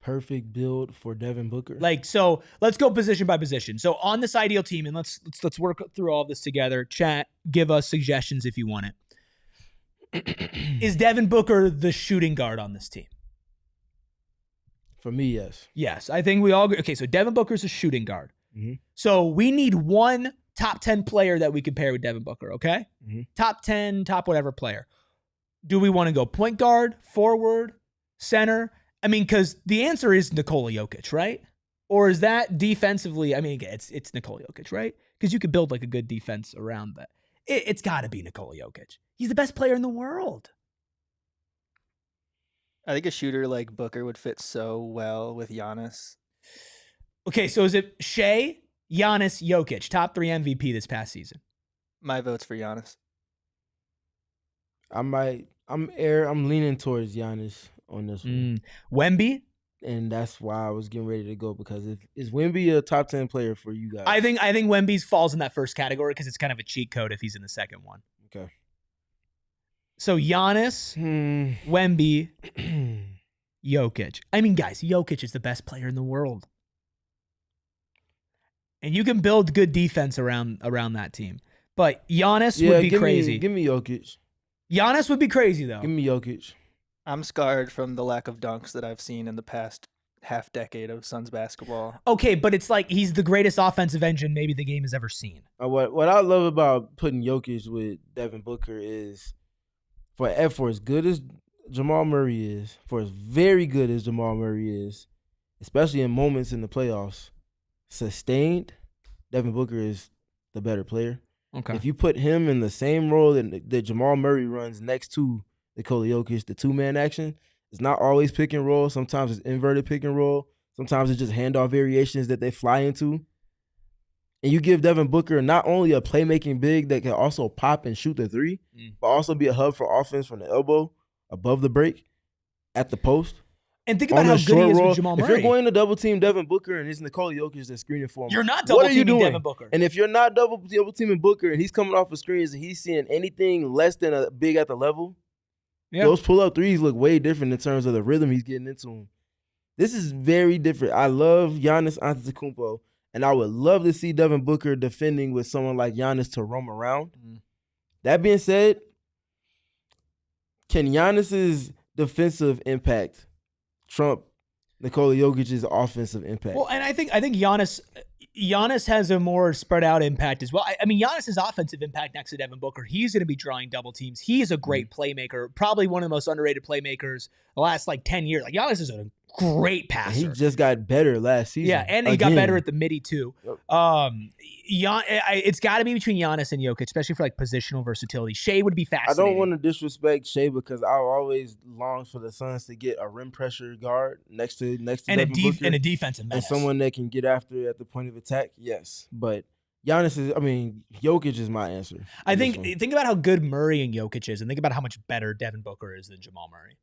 Perfect build for Devin Booker. So let's go position by position. So on this ideal team, and let's work through all of this together. Chat, give us suggestions if you want it. Is Devin Booker the shooting guard on this team? For me, yes. Yes, I think we all agree. Okay, so Devin Booker's a shooting guard. So we need 1 top 10 player that we can pair with Devin Booker, okay? Top 10, top whatever player. Do we want to go point guard, forward, center? I mean, because the answer is Nikola Jokic, right? Or is that defensively? I mean, again, it's Nikola Jokic, right? Because you could build like a good defense around that. It's got to be Nikola Jokic. He's the best player in the world. I think a shooter like Booker would fit so well with Giannis. Okay, so is it Shea, Giannis, Jokic, top 3 MVP this past season? My vote's for Giannis. I'm leaning towards Giannis on this one. Wemby? And that's why I was getting ready to go, because is Wemby a top 10 player for you guys? I think Wemby falls in that first category because it's kind of a cheat code if he's in the second one. Okay. So Giannis, Wemby, Jokic. I mean, guys, Jokic is the best player in the world. And you can build good defense around that team. But Giannis would be crazy. Give me Jokic. Giannis would be crazy, though. Give me Jokic. I'm scarred from the lack of dunks that I've seen in the past half decade of Suns basketball. Okay, but it's like he's the greatest offensive engine maybe the game has ever seen. What I love about putting Jokic with Devin Booker is for as good as Jamal Murray is, for as very good as Jamal Murray is, especially in moments in the playoffs, sustained, Devin Booker is the better player. Okay. If you put him in the same role that Jamal Murray runs next to Nikola Jokic, the 2-man action, it's not always pick and roll. Sometimes it's inverted pick and roll. Sometimes it's just handoff variations that they fly into. And you give Devin Booker not only a playmaking big that can also pop and shoot the 3, but also be a hub for offense from the elbow, above the break, at the post. And think about how good he is with Jamal Murray. If you're going to double team Devin Booker and it's Nikola Jokic that's screening for him, you're not double teaming Devin Booker. And if you're not double teaming Booker and he's coming off of screens and he's seeing anything less than a big at the level, those pull-up threes look way different in terms of the rhythm he's getting into them. This is very different. I love Giannis Antetokounmpo, and I would love to see Devin Booker defending with someone like Giannis to roam around. That being said, can Giannis's defensive impact trump Nikola Jokic's offensive impact? Well, and I think Giannis has a more spread out impact as well. I mean, Giannis's offensive impact next to Devin Booker, he's going to be drawing double teams. He is a great playmaker, probably one of the most underrated playmakers the last 10 years. Giannis is an great And passer. he just got better last season. Yeah, and he got better at the midi too. Yep. It's got to be between Giannis and Jokic, especially for like positional versatility. Shea would be fascinating. I don't want to disrespect Shea because I always long for the Suns to get a rim pressure guard next to and Devin Booker, and a defensive menace. and someone that can get after at the point of attack. Yes, but Jokic is my answer. I think about how good Murray and Jokic is, and think about how much better Devin Booker is than Jamal Murray.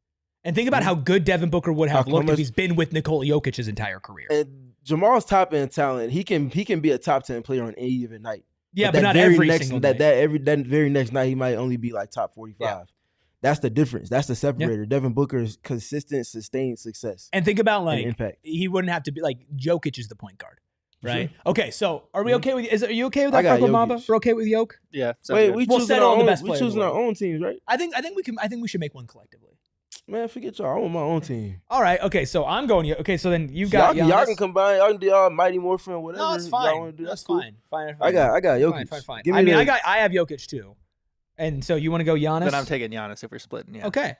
And think about how good Devin Booker would have looked if he's been with Nikola Jokic his entire career. And Jamal's top end talent. He can be a top 10 player on any given night. Yeah, but not every single night. That very next night he might only be like top 45. Yeah. That's the difference. That's the separator. Yeah. Devin Booker's consistent, sustained success. And think about like impact. He wouldn't have to be like Jokic is the point guard. Right. Sure. Okay. So, are we okay with? Are you okay with that, Franco Mamba? We're okay with Yoke? Yeah. Wait, we'll settle on the best player. We're choosing our own teams, right? I think we should make one collectively. Man, forget y'all. I want my own team. All right. Okay. So I'm going. Okay. So then you got y'all can combine. Y'all can do Mighty Morphin, whatever. No, it's fine. Y'all want to do. That's cool. Fine. I got Jokic. Fine. I have Jokic too. And so you want to go Giannis? Then I'm taking Giannis if we're splitting. Yeah. Okay.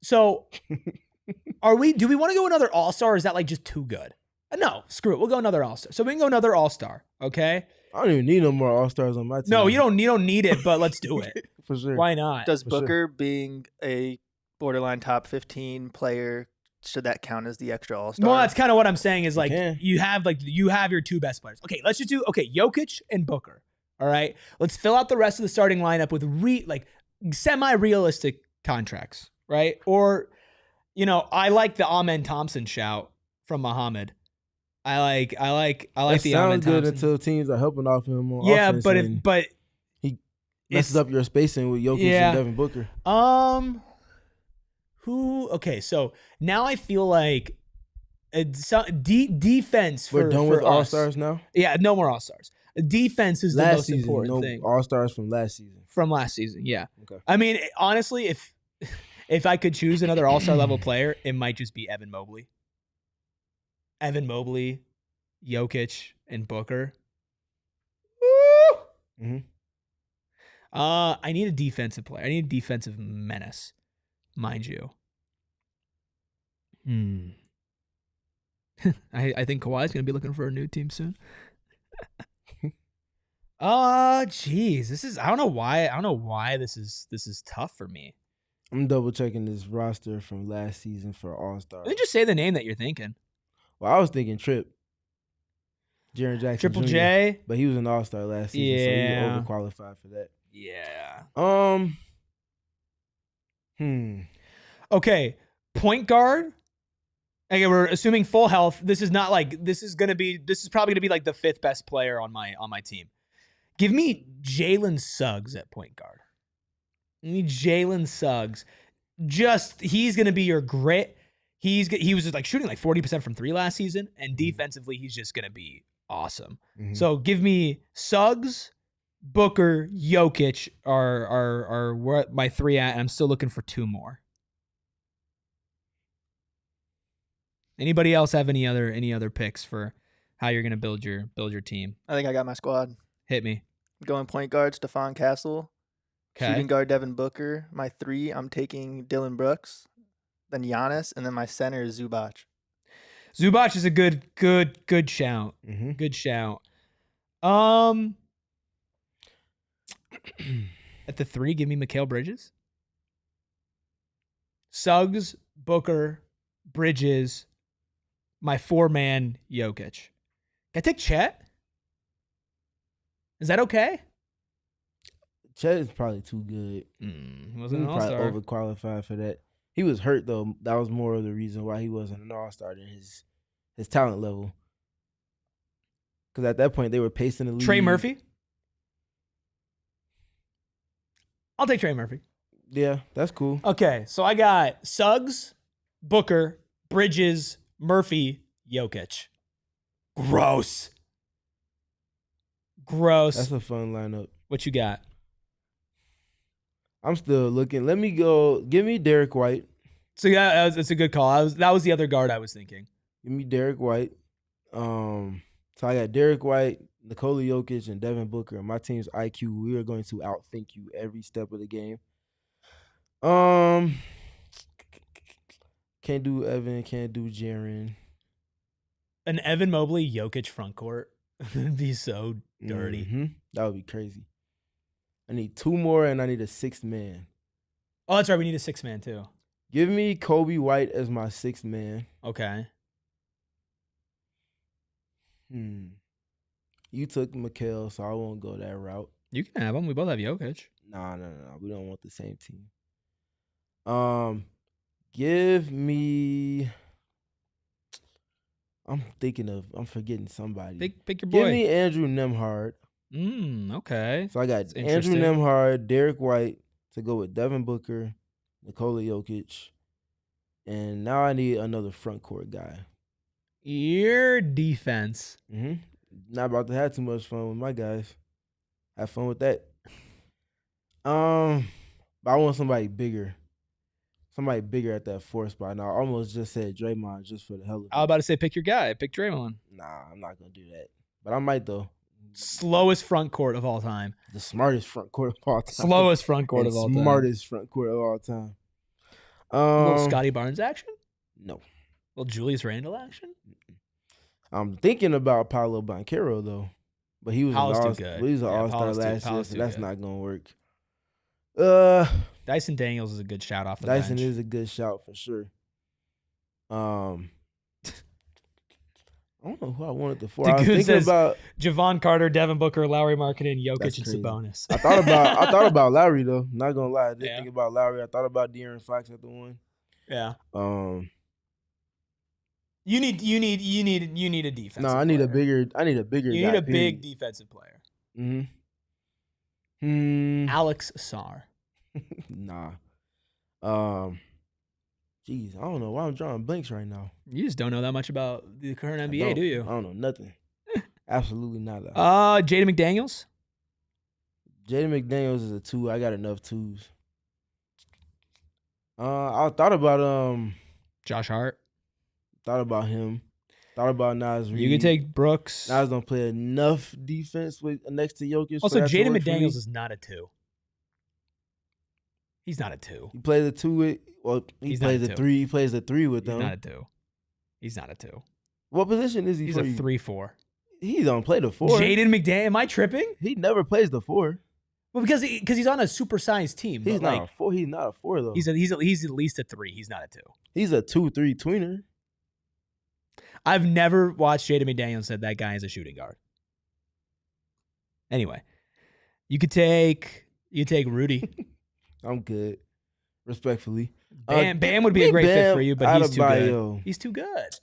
So do we want to go another All-Star or is that like just too good? No, screw it. We'll go another All-Star. So we can go another All-Star, okay? I don't even need no more All-Stars on my team. No, you don't need it, but let's do it. For sure. Why not? Does Booker being a borderline top 15 player, should that count as the extra All-Star? Well, that's kind of what I'm saying is like you have your two best players. Okay, let's just do Jokic and Booker. All right? Let's fill out the rest of the starting lineup with semi-realistic contracts, right? Or I like the Amen Thompson shout from Muhammad. I like the Amen Thompson. Sounds good until teams are helping off him on offense. but he messes up your spacing with Jokic and Devin Booker. Okay, so now I feel like defense for we're done with us. All-Stars now? Yeah, no more All-Stars. Defense is the most important thing. All-Stars from last season. From last season, yeah. Okay. I mean, honestly, if I could choose another All-Star level player, it might just be Evan Mobley. Evan Mobley, Jokic, and Booker. Woo! Mm-hmm. I need a defensive player. I need a defensive menace, mind you. I think Kawhi's going to be looking for a new team soon. Geez, I don't know why this is tough for me. I'm double checking this roster from last season for All-Star. Let me just say the name that you're thinking. Well, I was thinking Jaren Jackson Triple Jr., J, but he was an All-Star last season, so he was overqualified for that. Yeah. Okay, point guard. Okay, we're assuming full health. This is probably gonna be like the fifth best player on my team. Give me Jalen Suggs at point guard. Give me Jalen Suggs. He's gonna be your grit. He was just like shooting like 40% from three last season, and defensively he's just gonna be awesome. Mm-hmm. So give me Suggs, Booker, Jokic are where my three at, and I'm still looking for two more. Anybody else have any other picks for how you're gonna build your team? I think I got my squad. Hit me. Going point guard, Stephon Castle. Okay. Shooting guard, Devin Booker. My three, I'm taking Dylan Brooks. Then Giannis, and then my center is Zubac. Zubac is a good shout. Mm-hmm. Good shout. At the three, give me Mikal Bridges. Suggs, Booker, Bridges, my four-man Jokic. Can I take Chet? Is that okay? Chet is probably too good. He wasn't an All-Star. Probably overqualified for that. He was hurt, though. That was more of the reason why he wasn't an All-Star than his talent level. Because at that point, they were pacing the league. Trey Murphy? I'll take Trey Murphy. Yeah, that's cool. Okay, so I got Suggs, Booker, Bridges, Murphy, Jokic. Gross. That's a fun lineup. What you got? I'm still looking. Let me go. Give me Derek White. So yeah, that's a good call. That was the other guard I was thinking. Give me Derek White. So I got Derek White, Nikola Jokic, and Devin Booker. My team's IQ. We are going to outthink you every step of the game. Can Can't do Evan. Can't do Jaren. An Evan Mobley Jokic front court would be so dirty. Mm-hmm. That would be crazy. I need 2 more, and I need a 6th man. Oh, that's right. We need a 6th man too. Give me Kobe White as my 6th man. Okay. You took Mikal, so I won't go that route. You can have him. We both have Jokic. No. We don't want the same team. Give me. I'm forgetting somebody. Pick your boy. Give me Andrew Nembhard. Okay. So I got Andrew Nembhard, Derek White to go with Devin Booker, Nikola Jokic, and now I need another front court guy. Your defense. Not about to have too much fun with my guys. Have fun with that. But I want somebody bigger. Somebody bigger at that 4th spot. Now, I almost just said Draymond just for the hell of it. I was about to say pick your guy. Pick Draymond. Nah, I'm not going to do that. But I might, though. Slowest front court of all time. The smartest front court of all time. Slowest front court of all time. Smartest front court of all time. A little Scotty Barnes action? No. A little Julius Randle action? I'm thinking about Paolo Banchero, though. But he was an all-star last year, so that's not going to work. Dyson Daniels is a good shout off the Dyson bench. is a good shout for sure. I don't know who I wanted the 4. I was thinking about Javon Carter, Devin Booker, Lowry Markkanen, Jokic, and Sabonis. I thought about Lowry though. Not gonna lie, I did think about Lowry. I thought about De'Aaron Fox at the 1. Yeah. You need a defense. No, I need a bigger. You need a big defensive player. Alex Sarr. Nah. Jeez, I don't know why I'm drawing blanks right now. You just don't know that much about the current NBA, do you? I don't know nothing. Absolutely not. Jaden McDaniels. Jaden McDaniels is a 2. I got enough 2s. I thought about Josh Hart. Thought about him. Thought about Nas Reed. You can take Brooks. Nas don't play enough defense next to Jokic. Also, Jaden McDaniels is not a 2. He's not a 2. He plays a 2 with. Well, he plays a 3. He plays a 3 with them. He's not a 2. He's not a 2. What position is he? He's a 3-4. He don't play the 4. Jaden McDaniels. Am I tripping? He never plays the 4. Well, because he's on a supersized team. He's not a 4. He's not a 4 though. He's at least a 3. He's not a 2. He's a 2-3 tweener. I've never watched Jaden McDaniels and said that guy is a shooting guard. Anyway, you could take Rudy. I'm good. Respectfully. Bam would be a great fit for you, but he's too good. He's too good.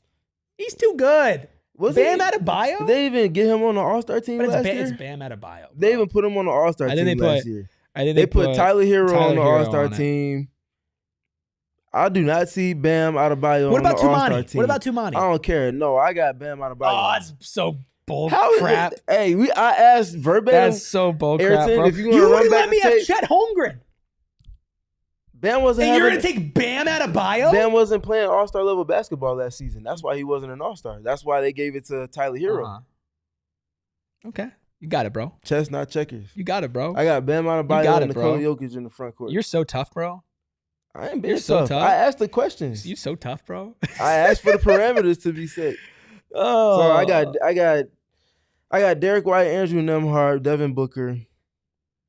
He's too good. Bam Adebayo? Did they even get him on the All-Star team last year? It's Bam Adebayo. Bro. They even put him on the All-Star team last year. I think they put Tyler Hero on the All-Star team. I do not see Bam Adebayo on the All-Star team. What about Tumani? I don't care. No, I got Bam Adebayo. Oh, that's so bull crap. Hey, I asked verbatim. That's so bull crap, bro. If you wouldn't let me have Chet Holmgren. Bam wasn't. And you're gonna take Bam Adebayo? Bam wasn't playing All-Star level basketball last season. That's why he wasn't an All-Star. That's why they gave it to Tyler Hero. Okay, you got it, bro. Chess, not checkers. You got it, bro. I got Bam Adebayo and Nikola Jokic in the front court. You're so tough, bro. I ain't being tough. I asked the questions. You so tough, bro. I asked for the parameters to be set. Oh, so I got Derek White, Andrew Nembhard, Devin Booker,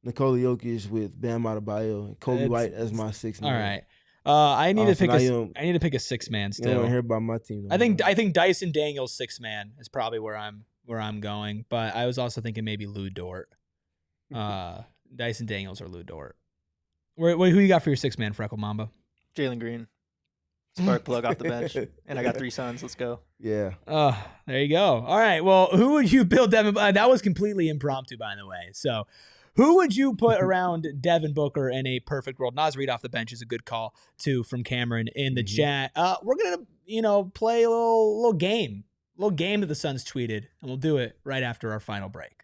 Nikola Jokic with Bam Adebayo and Kobe White as my 6 man. All right. I need to pick a 6 man still. You don't hear about my team. I think Dyson Daniels 6 man is probably where I'm going, but I was also thinking maybe Lou Dort. Dyson Daniels or Lou Dort. Who you got for your 6 man, Freckle Mamba? Jalen Green. Spark plug off the bench. And I got 3 Suns. Let's go. Yeah. There you go. All right. Well, who would you build Devin? That was completely impromptu, by the way. So who would you put around Devin Booker in a perfect world? Nas Reed off the bench is a good call, too, from Cameron in the chat. We're going to, play a little game. A little game that the Suns tweeted, and we'll do it right after our final break.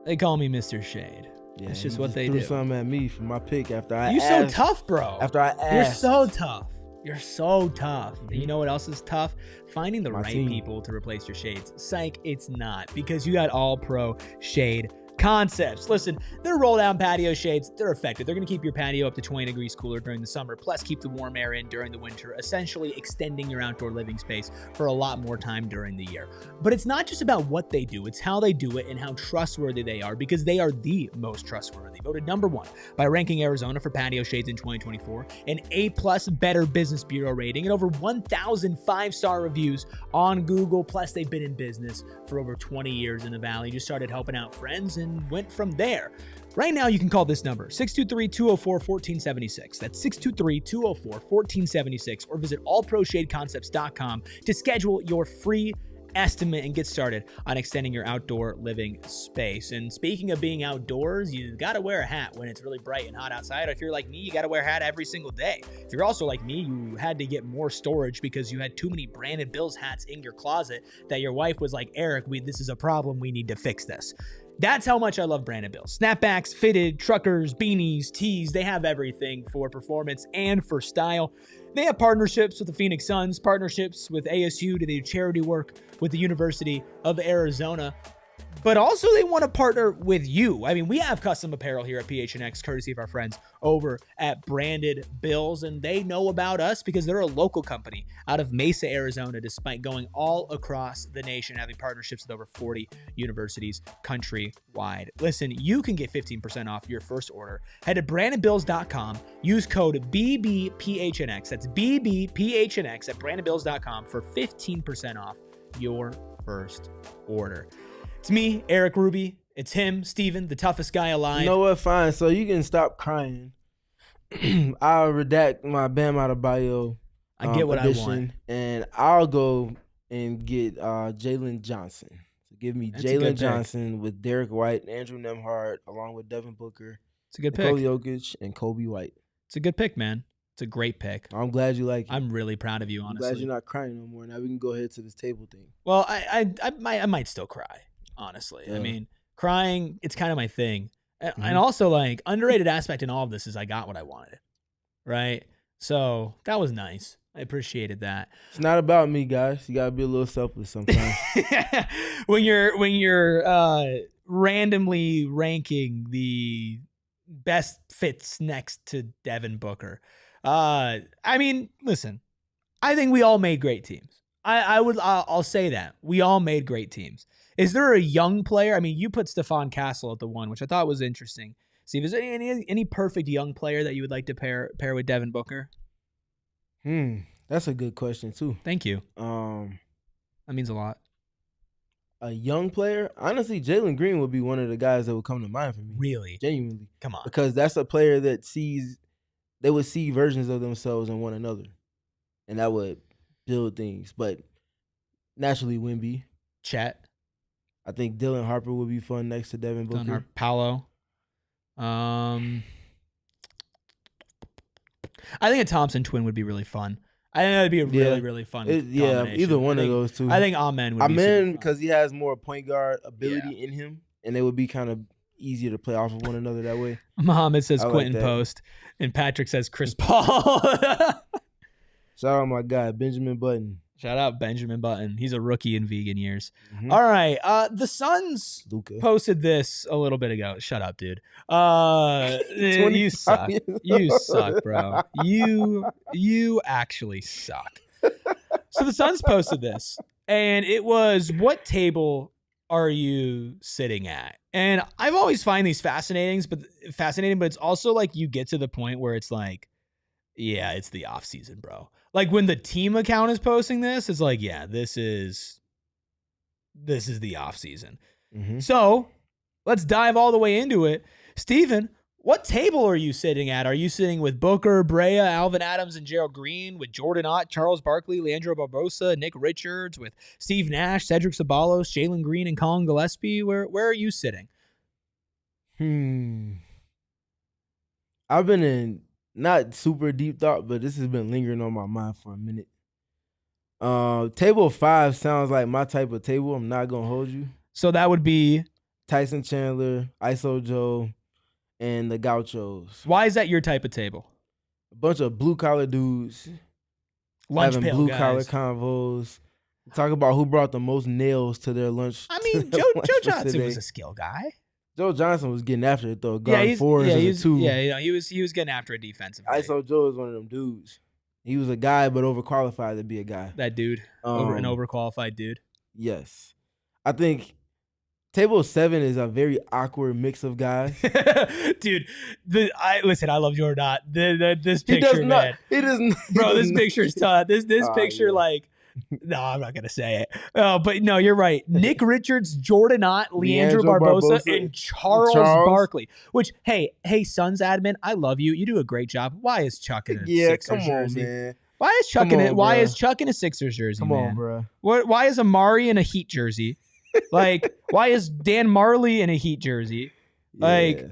They call me Mr. Shade. Yeah, it's just what they do. Threw something at me for my pick after I You're asked. so tough, bro. After I asked. You're so tough. You're so tough. And you know what else is tough? Finding the right people to replace your shades. Psych, it's not. Because you got all pro shade Concepts. Listen, their roll-down patio shades, they're effective. They're going to keep your patio up to 20 degrees cooler during the summer, plus keep the warm air in during the winter, essentially extending your outdoor living space for a lot more time during the year. But it's not just about what they do, it's how they do it and how trustworthy they are, because they are the most trustworthy. Voted number 1 by Ranking Arizona for patio shades in 2024, an A+ Better Business Bureau rating, and over 1,000 5-star reviews on Google. Plus, they've been in business for over 20 years in the Valley. Just started helping out friends and went from there. Right now, you can call this number, 623-204-1476. That's 623-204-1476, or visit allproshadeconcepts.com to schedule your free estimate and get started on extending your outdoor living space. And speaking of being outdoors, you gotta wear a hat when it's really bright and hot outside. If you're like me, you gotta wear a hat every single day. If you're also like me, you had to get more storage because you had too many Brandon Bills hats in your closet that your wife was like, Eric, this is a problem, we need to fix this. That's how much I love Brandon Bills. Snapbacks, fitted, truckers, beanies, tees, they have everything for performance and for style. They have partnerships with the PHNX Suns, partnerships with ASU to do charity work with the University of Arizona. But also they want to partner with you. I mean, we have custom apparel here at PHNX, courtesy of our friends over at Branded Bills, and they know about us because they're a local company out of Mesa, Arizona, despite going all across the nation, having partnerships with over 40 universities countrywide. Listen, you can get 15% off your first order. Head to brandonbills.com, use code BBPHNX. That's BBPHNX at brandonbills.com for 15% off your first order. It's me, Eric Ruby. It's him, Steven, the toughest guy alive. You know what? Fine. So you can stop crying. I'll redact my Bam Out of Bio. I get what edition, I want. And I'll go and get Jalen Johnson. So give me Jalen Johnson with Derek White, Andrew Nemhard, along with Devin Booker. It's a good pick. Nikola Jokic and Kobe White. It's a good pick, man. It's a great pick. I'm glad you like it. I'm really proud of you, honestly. I'm glad you're not crying no more. Now we can go ahead to this table thing. Well, I might still cry, honestly. Yeah. I mean, crying, it's kind of my thing. And also, like, underrated aspect in all of this is I got what I wanted, right? So that was nice. I appreciated that. It's not about me, guys. You gotta be a little selfless sometimes. when you're randomly ranking the best fits next to Devin Booker. I mean, listen, I think we all made great teams. I'll say that. We all made great teams. Is there a young player? I mean, you put Stephon Castle at the 1, which I thought was interesting. Steve, is there any perfect young player that you would like to pair with Devin Booker? That's a good question too. Thank you. That means a lot. A young player? Honestly, Jalen Green would be one of the guys that would come to mind for me. Really? Genuinely. Come on. Because that's a player that they would see versions of themselves in one another. And that would build things. But naturally, Wemby. Chet. I think Dylan Harper would be fun next to Devin Booker. Paolo. I think a Thompson twin would be really fun. I think that would be a really fun either one of those two. I think Amen would be Amen because he has more point guard ability in him, and it would be kind of easier to play off of one another that way. Muhammad says Quentin Post, and Patrick says Chris Paul. Shout out my guy, Benjamin Button. Shout out Benjamin Button. He's a rookie in vegan years. All right. The Suns posted this a little bit ago. Shut up, dude. You suck. You suck, bro. You actually suck. So the Suns posted this, and it was, what table are you sitting at? And I've always find these fascinating, but it's also like you get to the point where it's like, yeah, it's the off season, bro. Like when the team account is posting this, it's like, yeah, this is the off season. So let's dive all the way into it. Steven, what table are you sitting at? Are you sitting with Booker, Brea, Alvin Adams, and Gerald Green, with Jordan Ott, Charles Barkley, Leandro Barbosa, Nick Richards, with Steve Nash, Cedric Ceballos, Jalen Green, and Colin Gillespie? Where are you sitting? I've been in not super deep thought, but this has been lingering on my mind for a minute. Table 5 sounds like my type of table. I'm not going to hold you. So that would be Tyson Chandler, ISO Joe, and the Gauchos. Why is that your type of table? A bunch of blue-collar dudes having blue-collar convos. Talk about who brought the most nails to their lunch. I mean, Joe Johnson was a skill guy. Joe Johnson was getting after it though. Yeah, Guard fours as a two. Yeah, he was getting after it defensively. ISO Joe is one of them dudes. He was a guy, but overqualified to be a guy. That dude, an overqualified dude. Yes, I think table 7 is a very awkward mix of guys. Dude, listen. I love you or not. This picture, man. He does not. Bro, this picture is tough. This picture, yeah. like. No, I'm not gonna say it. But no, you're right. Nick Richards, Jordan Ott, Leandro Barbosa, and Charles Barkley. Which, hey, Suns admin, I love you. You do a great job. Why is Chuck in a Sixers jersey? Man. Why is Chuck in it? Why is Chuck in a Sixers jersey? Come on, bro. Why is Amari in a Heat jersey? Like, why is Dan Marley in a Heat jersey? Like,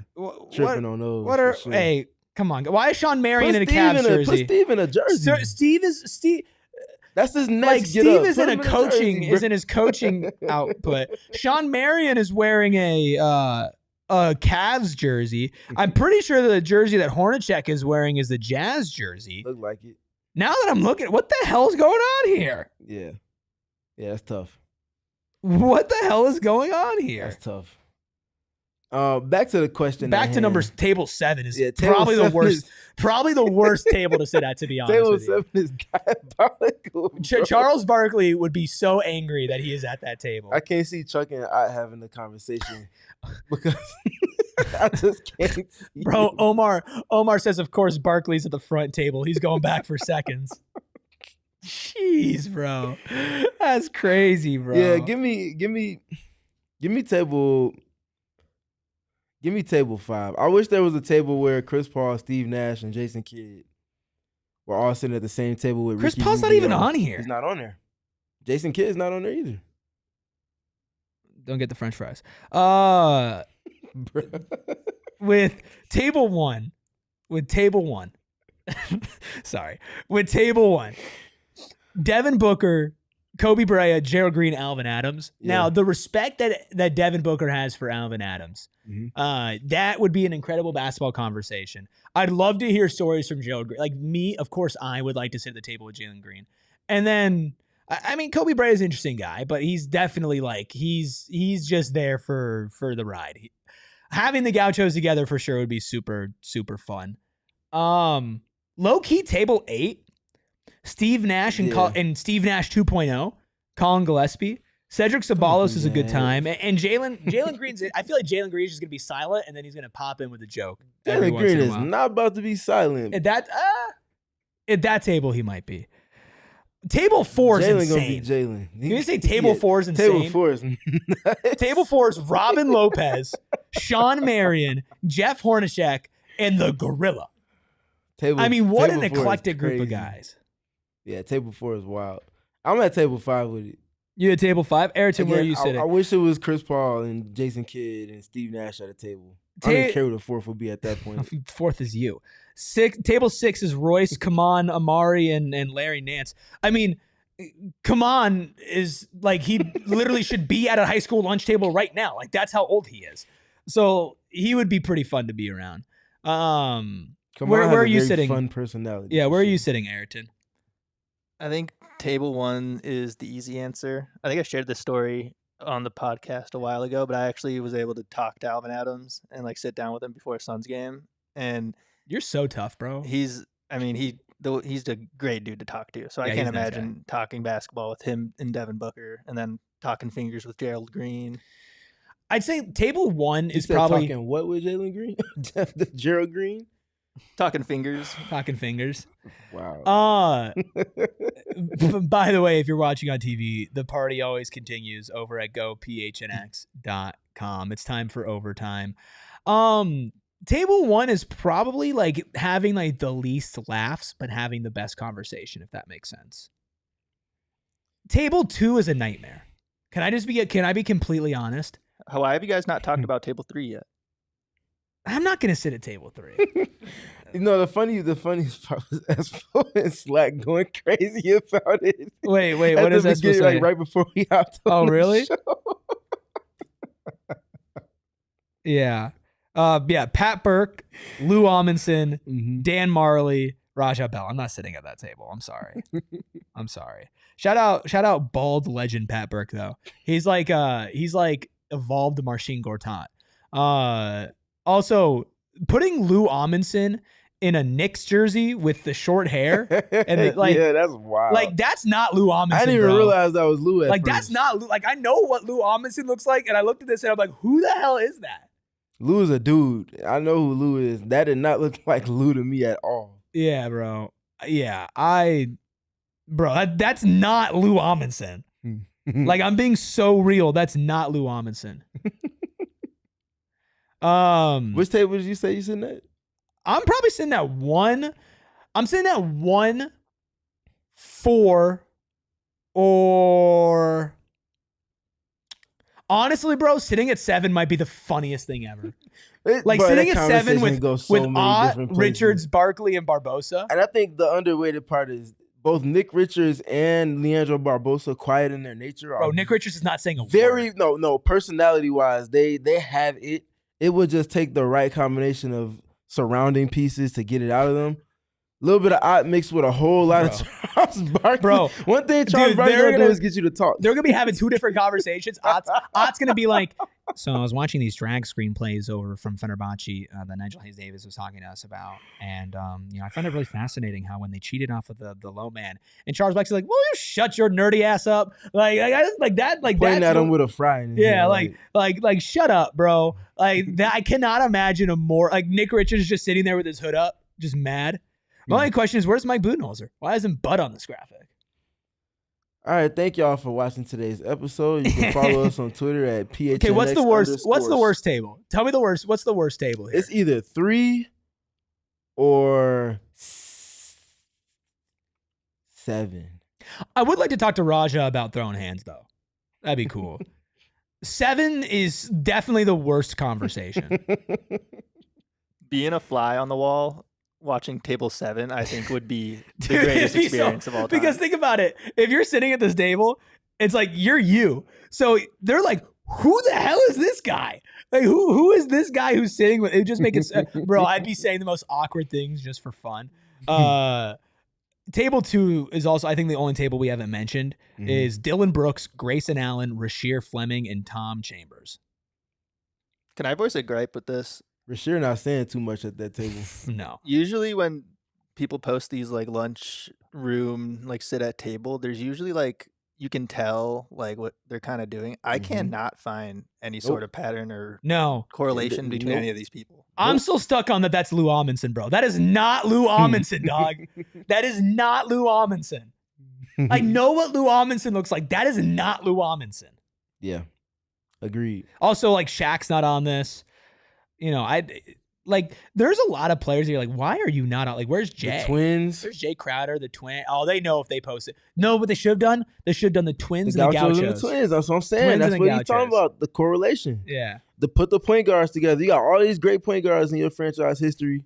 tripping on those. Hey, come on. Why is Sean Marion in a Cavs jersey? Put Steve in a jersey. Steve. That's his next. Like Steve is in his coaching output. Sean Marion is wearing a Cavs jersey. I'm pretty sure the jersey that Hornacek is wearing is the Jazz jersey. Look like it. Now that I'm looking, what the hell's going on here? Yeah, that's tough. What the hell is going on here? That's tough. Back to the question. Back to numbers. Table 7 is probably the worst. Probably the worst table to sit at, to be honest. Table 7 is diabolical. Charles Barkley would be so angry that he is at that table. I can't see Chuck and I having a conversation because I just can't see. Bro, Omar says, of course, Barkley's at the front table. He's going back for seconds. Jeez, bro. That's crazy, bro. Yeah, give me table. Give me table 5. I wish there was a table where Chris Paul, Steve Nash, and Jason Kidd were all sitting at the same table with Chris Ricky Paul's Rubio. not even on here. He's not on there. Jason Kidd's not on there either. Don't get the French fries. With table 1. Sorry. With table 1. Devin Booker, Kobe Bryant, Gerald Green, Alvin Adams. Yeah. Now, the respect that Devin Booker has for Alvin Adams, that would be an incredible basketball conversation. I'd love to hear stories from Gerald Green. Like me, of course, I would like to sit at the table with Jalen Green. And then, I mean, Kobe Bryant is an interesting guy, but he's definitely like, he's just there for the ride. Having the Gauchos together for sure would be super, super fun. Low-key table 8. Steve Nash and Steve Nash 2.0, Colin Gillespie, Cedric Sabalos is a good time, and Jalen Green's. I feel like Jalen Green is just gonna be silent, and then he's gonna pop in with a joke. Jalen Green is not about to be silent. At that table, he might be. Table 4 is insane. Gonna be Jalen. You gonna say table 4 is insane? Table 4 is nuts. Table 4 is Robin Lopez, Sean Marion, Jeff Hornacek, and the Gorilla. What an eclectic group of guys. Yeah, table 4 is wild. I'm at table 5 with it. You at table 5? Ayrton, where are you sitting? I wish it was Chris Paul and Jason Kidd and Steve Nash at a table. I didn't care who the 4th would be at that point. 4th is you. Table 6 is Royce, Kaman, Amari, and Larry Nance. I mean, Kaman is like, he literally should be at a high school lunch table right now. Like, that's how old he is. So he would be pretty fun to be around. Where are you sitting? Fun personality. Yeah, where are you sitting, Ayrton? I think table 1 is the easy answer. I think I shared this story on the podcast a while ago, but I actually was able to talk to Alvin Adams and like sit down with him before a Suns game. And you're so tough, bro. He's a great dude to talk to. So I can't imagine talking basketball with him and Devin Booker and then talking fingers with Gerald Green. I'd say table 1 is probably talking what with Jalen Green? Gerald Green? Talking fingers. Wow. By the way, if you're watching on TV, the party always continues over at gophnx.com. It's time for overtime. Table 1 is probably like having like the least laughs, but having the best conversation, if that makes sense. Table 2 is a nightmare. Can I be completely honest? Why have you guys not talked about table 3 yet? I'm not going to sit at table 3. The funniest part was Espo and Slack going crazy about it. Wait, what is Espo saying? Like right before we hopped on really? the show. Yeah. Pat Burke, Lou Amundsen, Dan Marley, Raja Bell. I'm not sitting at that table. I'm sorry. Shout out bald legend Pat Burke though. He's like evolved Marcin Gortat. Also, putting Lou Amundsen in a Knicks jersey with the short hair and yeah, that's wild. Like that's not Lou Amundsen. I didn't even realize that was Lou at like first. That's not Lou. Like I know what Lou Amundsen looks like, and I looked at this and I'm like, who the hell is that? Lou is a dude. I know who Lou is. That did not look like Lou to me at all. Yeah, bro. Yeah, that's not Lou Amundsen. Like I'm being so real. That's not Lou Amundsen. Which table did you say you sitting at? I'm probably sitting at 1. I'm sitting at 1, 4, or honestly, bro, sitting at 7 might be the funniest thing ever. Like sitting at 7 with Ott, Richards, Barkley, and Barbosa. And I think the underrated part is both Nick Richards and Leandro Barbosa, quiet in their nature. Bro, Nick Richards is not saying a word. No, personality-wise, they have it. It would just take the right combination of surrounding pieces to get it out of them. A little bit of Ott mixed with a whole lot of Charles Barkley. Bro, one thing Charles Barkley gonna do is get you to talk. They're gonna be having 2 different conversations. Ott's gonna be like, so I was watching these drag screenplays over from Fenerbahce that Nigel Hayes Davis was talking to us about, and I found it really fascinating how when they cheated off of the low man, and Charles Barkley's like, "Will you shut your nerdy ass up?" Like that, like pointing at him with a fry. Yeah, like shut up, bro. Like that, I cannot imagine a more like Nick Richards just sitting there with his hood up, just mad. My only question is, where's Mike Budenholzer? Why isn't Bud on this graphic? All right, thank y'all for watching today's episode. You can follow us on Twitter at PHNX. Okay, what's the worst? What's the worst table? Tell me the worst. What's the worst table here? It's either 3 or 7. I would like to talk to Raja about throwing hands, though. That'd be cool. 7 is definitely the worst conversation. Being a fly on the wall, watching table 7, I think would be the greatest experience of all time. Because think about it. If you're sitting at this table, it's like you're you. So they're like, who the hell is this guy? Like, who is this guy who's sitting with? It just make it, bro. I'd be saying the most awkward things just for fun. Table 2 is also, I think, the only table we haven't mentioned is Dylan Brooks, Grayson Allen, Rasheer Fleming, and Tom Chambers. Can I voice a gripe with this? Rasheer not saying too much at that table. No. Usually when people post these like lunch room, like sit at table, there's usually like, you can tell like what they're kind of doing. I cannot find any sort of pattern or correlation between any of these people. I'm still stuck on that's Lou Amundsen, bro. That is not Lou Amundsen, dog. That is not Lou Amundsen. I know what Lou Amundsen looks like. That is not Lou Amundsen. Yeah. Agreed. Also, like Shaq's not on this. There's a lot of players that you're like, why are you not on? Like, where's Jay? The Twins. There's Jay Crowder, the Twin. Oh, they know if they post it. No, what they should have done? They should have done the Twins and the Gauchos. And the Twins. That's what I'm saying. That's what he's talking about. The correlation. Yeah. To put the point guards together. You got all these great point guards in your franchise history.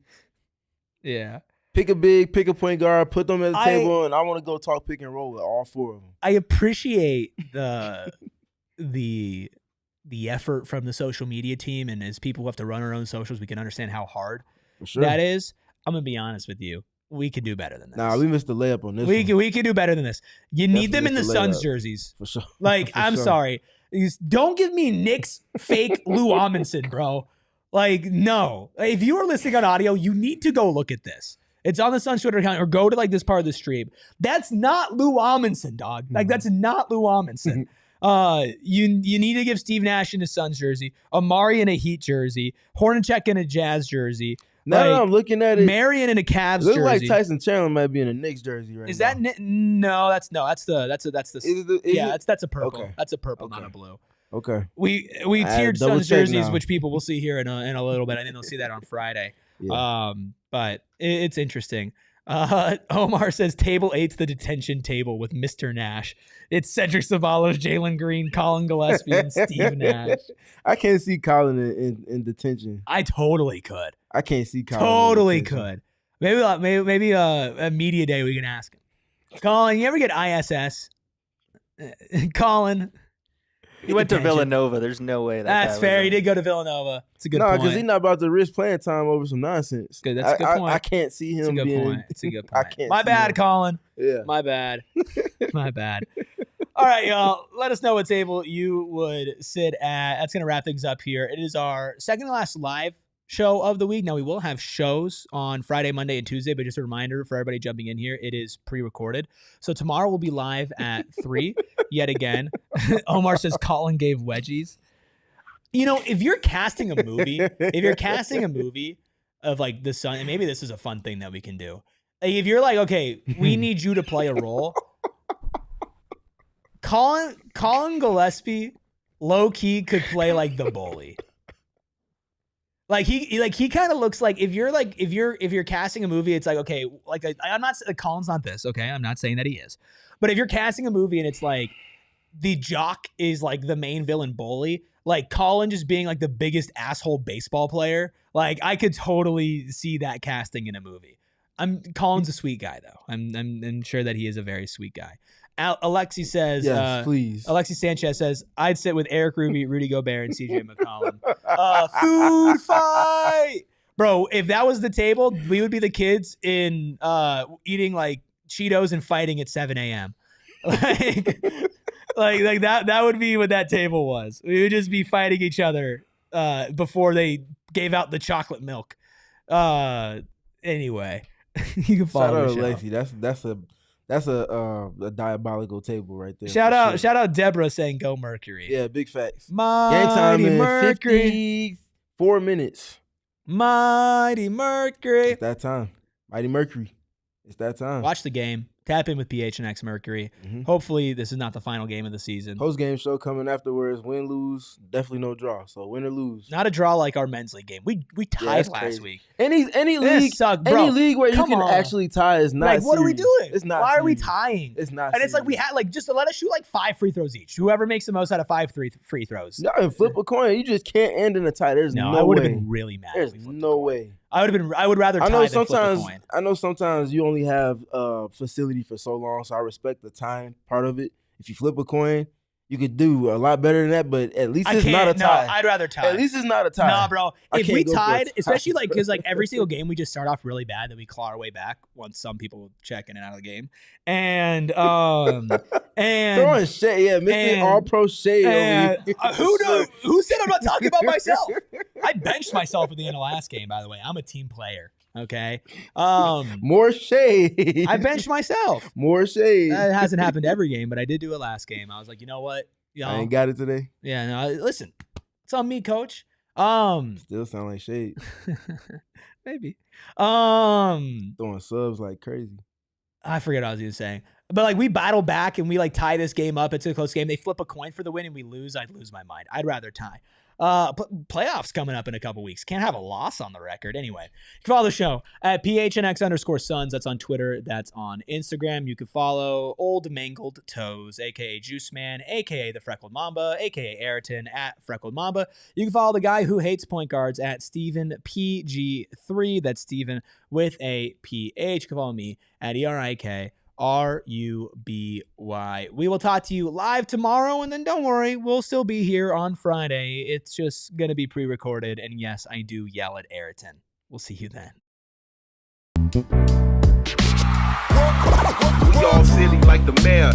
Yeah. Pick a point guard, put them at the table, and I want to go talk pick and roll with all 4 of them. I appreciate the effort from the social media team, and as people who have to run our own socials, we can understand how hard that is. I'm gonna be honest with you, we could do better than this. Nah, we missed the layup on this. We could do better than this. You need them in the Suns jerseys for sure. Like, I'm sorry, don't give me Knicks fake Lou Amundsen, bro. Like, no. If you are listening on audio, you need to go look at this. It's on the Suns Twitter account, or go to like this part of the stream. That's not Lou Amundsen, dog. Like, that's not Lou Amundsen. You need to give Steve Nash in a Suns jersey, Amari in a Heat jersey, Hornacek in a Jazz jersey. Now I'm looking at it. Marion in a Cavs jersey. Looks like Tyson Chandler might be in a Knicks jersey right now. Is that no? That's a purple. Okay. That's a purple, not a blue. Okay. We tiered Suns jerseys, which people will see here in a little bit. I think they'll see that on Friday. Yeah. But it's interesting. Omar says table 8's the detention table with Mr. Nash. It's Cedric Ceballos, Jalen Green, Colin Gillespie, and Steve Nash. I can't see Colin in detention. I totally could. I can't see Colin. Totally could. Maybe a media day we can ask him. Colin, you ever get ISS? Colin. He went to Villanova. There's no way that's fair. He did go to Villanova. It's a good point. No, because he's not about to risk playing time over some nonsense. Good. That's a good point. I can't see him being. It's a good point. I can't. My bad, Colin. Yeah. My bad. My bad. All All right, y'all. Let us know what table you would sit at. That's going to wrap things up here. It is our second to last live show of the week. Now, we will have shows on Friday, Monday, and Tuesday, but just a reminder for everybody jumping in here, it is pre-recorded. So tomorrow we'll be live at 3 yet again. Omar says Colin gave wedgies. You know, if you're casting a movie of like the Sun, and maybe this is a fun thing that we can do. Like, if you're like, okay, we need you to play a role. Colin Gillespie, low key could play like the bully. Like he kind of looks like if you're casting a movie, it's like, okay, like I'm not Colin's not this, okay? I'm not saying that he is, but if you're casting a movie and it's like the jock is like the main villain bully, like Colin just being like the biggest asshole baseball player, like I could totally see that casting in a movie. Colin's a sweet guy though. I'm sure that he is a very sweet guy. Alexi says, yes, please. Alexi Sanchez says, I'd sit with Erik Ruby, Rudy Gobert, and CJ McCollum. Food fight. Bro, if that was the table, we would be the kids in eating like Cheetos and fighting at 7 a.m. Like that would be what that table was. We would just be fighting each other before they gave out the chocolate milk. Anyway, you can follow Shout out to Alexi. That's a diabolical table right there. Shout out Deborah saying go Mercury. Yeah, big facts. Mighty Mercury. 4 minutes. Mighty Mercury. It's that time. Mighty Mercury. It's that time. Watch the game. Tap in with PHNX Mercury. Mm-hmm. Hopefully, this is not the final game of the season. Post-game show coming afterwards. Win, lose, definitely no draw. So win or lose. Not a draw like our men's league game. We tied last week. Any league, any league where you can actually tie is not. Like, what are we doing? It's not. Why are we tying? It's not. And it's like we had like just to let us shoot like 5 free throws each. Whoever makes the most out of 5 free throws. No, and flip a coin. You just can't end in a tie. There's no way. I would have been really mad. There's no way. I would rather tie than flip a coin. I know sometimes you only have facility for so long, so I respect the time part of it. If you flip a coin, you could do a lot better than that, but at least it's not a tie. No, I'd rather tie. At least it's not a tie. Nah, bro. If we tied, especially like because like every single game we just start off really bad, then we claw our way back once some people check in and out of the game. And and throwing shade, Mr. All-Pro shade. Who said I'm not talking about myself? I benched myself at the end of last game, by the way. I'm a team player. Okay. More shade. I benched myself. More shade. That hasn't happened every game, but I did do it last game. I was like, you know what? I ain't got it today. Yeah, no, listen. It's on me, coach. Still sound like shade. Maybe. Throwing subs like crazy. I forget what I was even saying. But like we battle back and we like tie this game up. It's a close game. They flip a coin for the win and we lose. I'd lose my mind. I'd rather tie. Playoffs coming up in a couple weeks. Can't have a loss on the record. Anyway, you can follow the show at PHNX_Suns. That's on Twitter. That's on Instagram. You can follow Old Mangled Toes, a.k.a. Juice Man, a.k.a. The Freckled Mamba, a.k.a. Ayrton at Freckled Mamba. You can follow the guy who hates point guards at Steven PG3. That's Steven with a PH. You can follow me at ERIK. RUBY. We will talk to you live tomorrow, and then don't worry, we'll still be here on Friday. It's just going to be pre-recorded, and yes, I do yell at Ayrton. We'll see you then. We all silly like the mayor.